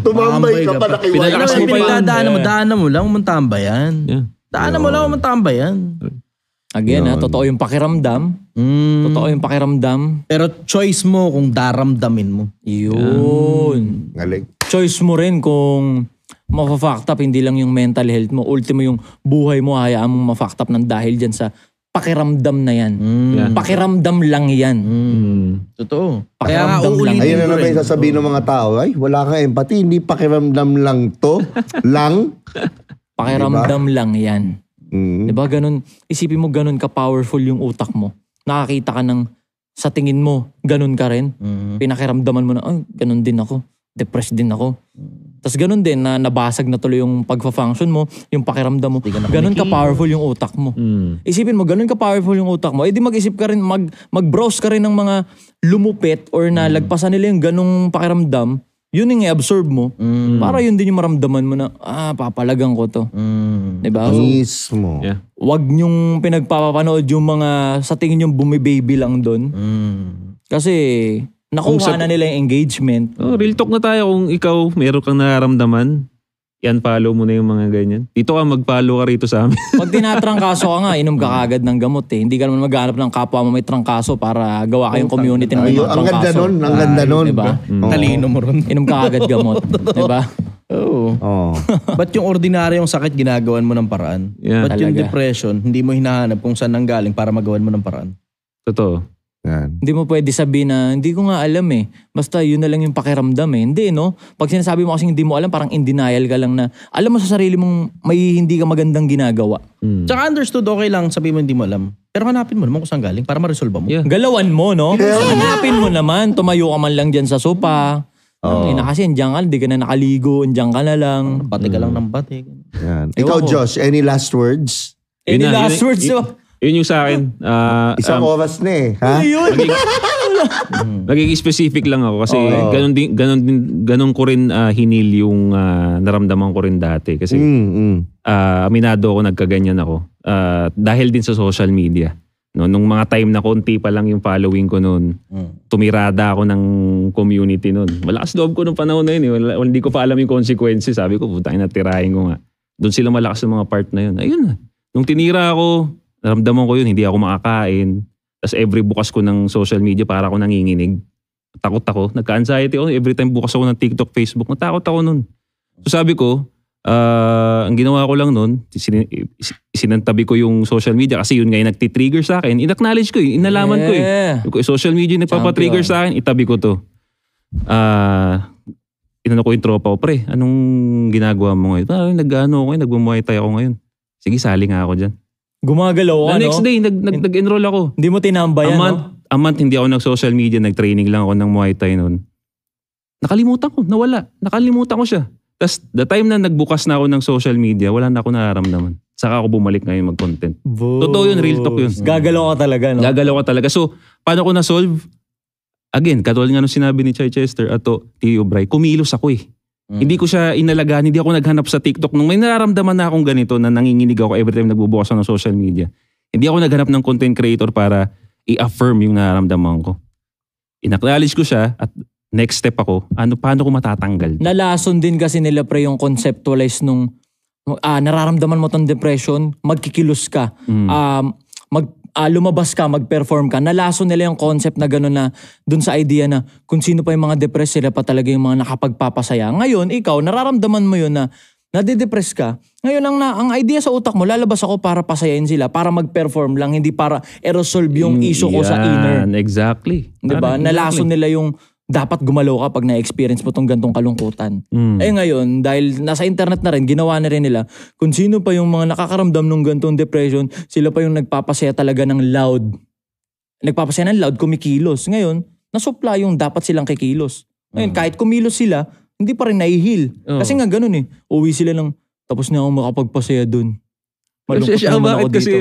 Tumambay ka pa. Pinalakas mo pa yun. Daanan mo lang, umuntambayan. Daanan mo lang, umuntambayan. Again, totoo yung pakiramdam. Totoo yung pakiramdam. Pero choice mo kung daramdamin mo. Yun. Galing. Choice mo rin kung ma-fact up, hindi lang yung mental health mo. Ultimo yung buhay mo, hayaan mong ma-fact up ng dahil dyan sa pakiramdam na yan. Pakiramdam lang yan. Totoo. Kaya nga uulitin. Ayun na naman yung sasabihin ng mga tao, ay, wala kang empathy, hindi pakiramdam lang to. Pakiramdam lang yan. Diba ganun, isipin mo ganun ka-powerful yung utak mo. Nakakita ka ng, sa tingin mo, ganun ka rin. Pinakiramdaman mo na, ay, ganun din ako. Depressed din ako. Tapos ganun din, na nabasag na tuloy yung pagfa-function mo, yung pakiramdam mo. Ganun ka-powerful yung utak mo. Isipin mo, ganun ka-powerful yung utak mo. Eh di mag-isip ka rin, mag-browse ka rin ng mga lumupit or na lagpasan nila yung ganung pakiramdam. Yun yung i-absorb mo. Para yun din yung maramdaman mo na, papalagang ko to. Diba? Mismo. Wag nyong pinagpapanood yung mga sa tingin yung bumibaby lang doon. Kasi nakuha na nila yung engagement. Real talk na tayo kung ikaw meron kang nararamdaman. Yan, follow mo na yung mga ganyan. Dito ka, mag-follow ka rito sa amin. Pag tinatrangkaso ka nga, inom ka kagad ng gamot eh. Hindi ka naman maghanap ng kapwa mo may trangkaso para gawa kayong community ng mga trangkaso. Ang ganda nun. Diba? Talino mo ron. Inom ka agad gamot. Diba? Oo. Ba't yung ordinaryong sakit ginagawan mo ng paraan? Ba't yung depression, hindi mo hinahanap kung saan nanggaling para magawan mo ng paraan? Totoo. Yan. Hindi mo pwede sabihin na, hindi ko nga alam eh. Basta yun na lang yung pakiramdam eh. Hindi, no? Pag sinasabi mo kasi hindi mo alam, parang in denial ka lang na, alam mo sa sarili mong may hindi ka magandang ginagawa. Tsaka understood, okay lang, sabihin mo hindi mo alam. Pero hanapin mo naman kung saan galing para ma-resolve mo. Yeah. Galawan mo, no? Hanapin mo naman, tumayo ka man lang dyan sa sopa. Kasi andyan ka, hindi ka na nakaligo, andyan ka na lang. Bati ka lang ng bati. Yan. Ikaw, Josh, any last words? Any last words? Yun yung sa akin. Isang oras na eh. Ha? Magiging specific lang ako kasi ganun ko rin hinil yung naramdaman ko rin dati. Kasi aminado ako, nagkaganyan ako. Dahil din sa social media. No, nung mga time na konti pa lang yung following ko noon, tumirada ako ng community noon. Malakas loob ko nung panahon na yun. Hindi ko pa alam yung consequences. Sabi ko, putang ina, tirahin ko nga. Doon sila malakas ng mga part na yun. Ayun na. Nung tinira ako, naramdaman ko yun, hindi ako makakain. Tapos every bukas ko ng social media, para ako nanginginig. Takot ako. Nagka-anxiety ako. Every time bukas ako ng TikTok, Facebook, natakot ako nun. So sabi ko, ang ginawa ko lang nun, sinantabi ko yung social media kasi yun nga yung nagtitrigger sa akin. In-acknowledge ko yun, inalaman ko yun. Social media yung nagpapatrigger sa akin, itabi ko to. Inano ko yung tropa ko, pre, anong ginagawa mo ngayon? Nagmumuay tayo ako ngayon. Sige, sali nga ako dyan. Gumagalaw ka, no? Next day, nag-enroll ako. Hindi mo tinambayan, no? A month, hindi ako nag-social media, nag-training lang ako ng Muay Thai noon. Nakalimutan ko, nawala. Nakalimutan ko siya. Tapos, the time na nagbukas na ako ng social media, wala na ako nararamdaman. Saka ako bumalik ngayon mag-content. Totoo yun, real talk yun. Gagalaw ka talaga, no? Gagalaw ka talaga. So, paano ko na-solve? Again, katulad nga nung sinabi ni Chai Chester at Tio Bray, kumilos ako eh. Hindi ko siya inalagaan, hindi ako naghanap sa TikTok. Nung may nararamdaman na akong ganito na nanginginig ako every time nagbubukas ako ng social media, hindi ako naghanap ng content creator para i-affirm yung nararamdaman ko. In-acknowledge ko siya at next step ako, paano ko matatanggal? Nalason din kasi nila pre yung conceptualize nung nararamdaman mo tong depression, magkikilos ka. Lumabas ka, mag-perform ka. Nalason nila yung concept na gano'n na dun sa idea na kung sino pa yung mga depressed, sila pa talaga yung mga nakapagpapasaya. Ngayon, ikaw, nararamdaman mo yun na nade-depress ka. Ngayon, ang idea sa utak mo, lalabas ako para pasayain sila, para mag-perform lang, hindi para i-resolve yung issue ko sa inner. Exactly. Diba? Nalason nila yung dapat gumalaw ka pag na-experience mo tong gantong kalungkutan. Eh ngayon, dahil nasa internet na rin, ginawa na rin nila, kung sino pa yung mga nakakaramdam ng gantong depression, sila pa yung nagpapasaya talaga ng loud. Nagpapasaya ng loud, kumikilos. Ngayon, nasupla yung dapat silang kikilos. Ngayon, kahit kumilos sila, hindi pa rin nai-heal. Kasi nga ganun eh. Uwi sila ng, tapos na ako makapagpasaya dun. Malungkot naman ako dito. Kasi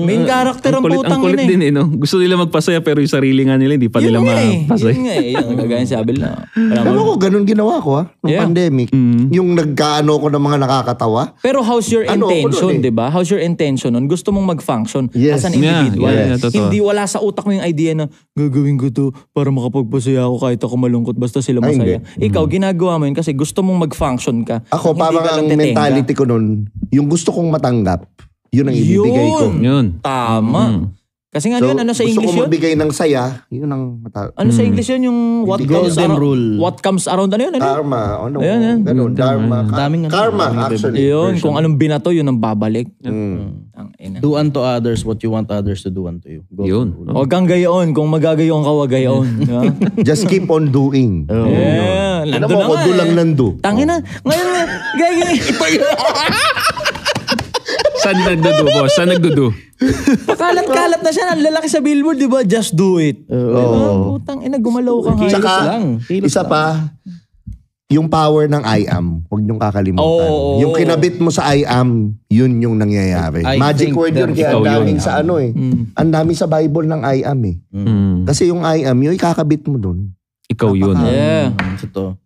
main character ang putang kulit din eh, no? Gusto nila magpasaya pero yung sarili nga nila, hindi pa nila mapasaya. Yun nga eh. Yung gagawin si Abel na. Alam ko, ganun ginawa ko nung pandemic. Yung nagkaano ko ng mga nakakatawa. Pero how's your intention, di ba? How's your intention nun? Gusto mong mag-function as an individual. Hindi wala sa utak mo yung idea na gagawin ko to para makapagpasaya ako kahit ako malungkot basta sila masaya. Ikaw, ginagawa mo yun kasi gusto mong mag-function ka. Ako, parang ang mentality ko nun, yung gusto kong matanggap, yun ang ibibigay ko. Yun. Tama. Kasi nga yun, ano sa English gusto ko yun? magbigay ng saya, yun ang Ano sa English yun? Yung what comes around, rule. What comes around, ano yun? Karma. Ano? Ayan. Ganun. Dharma. Karma, actually. Yun, kung anong binato, yun ang babalik. Do unto others what you want others to do unto you. Yun. Huwag kang gayon. Kung magagayon ka, huwag gayon. Just keep on doing. Yeah. Alam mo, do lang nando. Tangina. Ngayon, gagawin. Saan nagdudu, boss? Saan nagdudu? Pakalat-kalat na siya. Ang lalaki sa billboard, di ba? Just do it. Putang ina, gumalaw ka nga. Saka, isa pa, yung power ng I am, huwag niyong kakalimutan. Yung kinabit mo sa I am, yun yung nangyayari. Magic word yun, kaya ang daming sa ano eh. Ang daming sa Bible ng I am eh. Kasi yung I am, yung ikakabit mo dun. Ikaw yun. Yeah. Ito.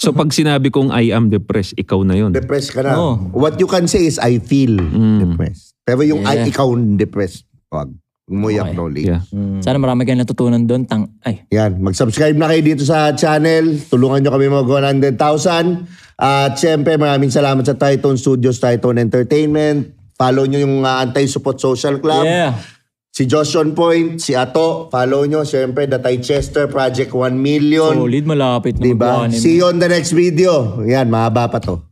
So pag sinabi kong I am depressed, ikaw na yun. Depressed ka na. What you can say is I feel depressed. Pero yung ikaw depressed, wag mo i-acknowledge. Yeah. Sana marami kayong natutunan doon. Yan, mag-subscribe na kayo dito sa channel. Tulungan nyo kami mag 100,000. At syempre, maraming salamat sa Tritone Studios, Tritone Entertainment. Follow nyo yung Anti-Support Social Club. Yeah. Si Josh on Point, si Ato, follow nyo. Siyempre, The Ty Chester, Project 1 Million. Solid, malapit na diba? See you on the next video. Yan, mahaba pa to.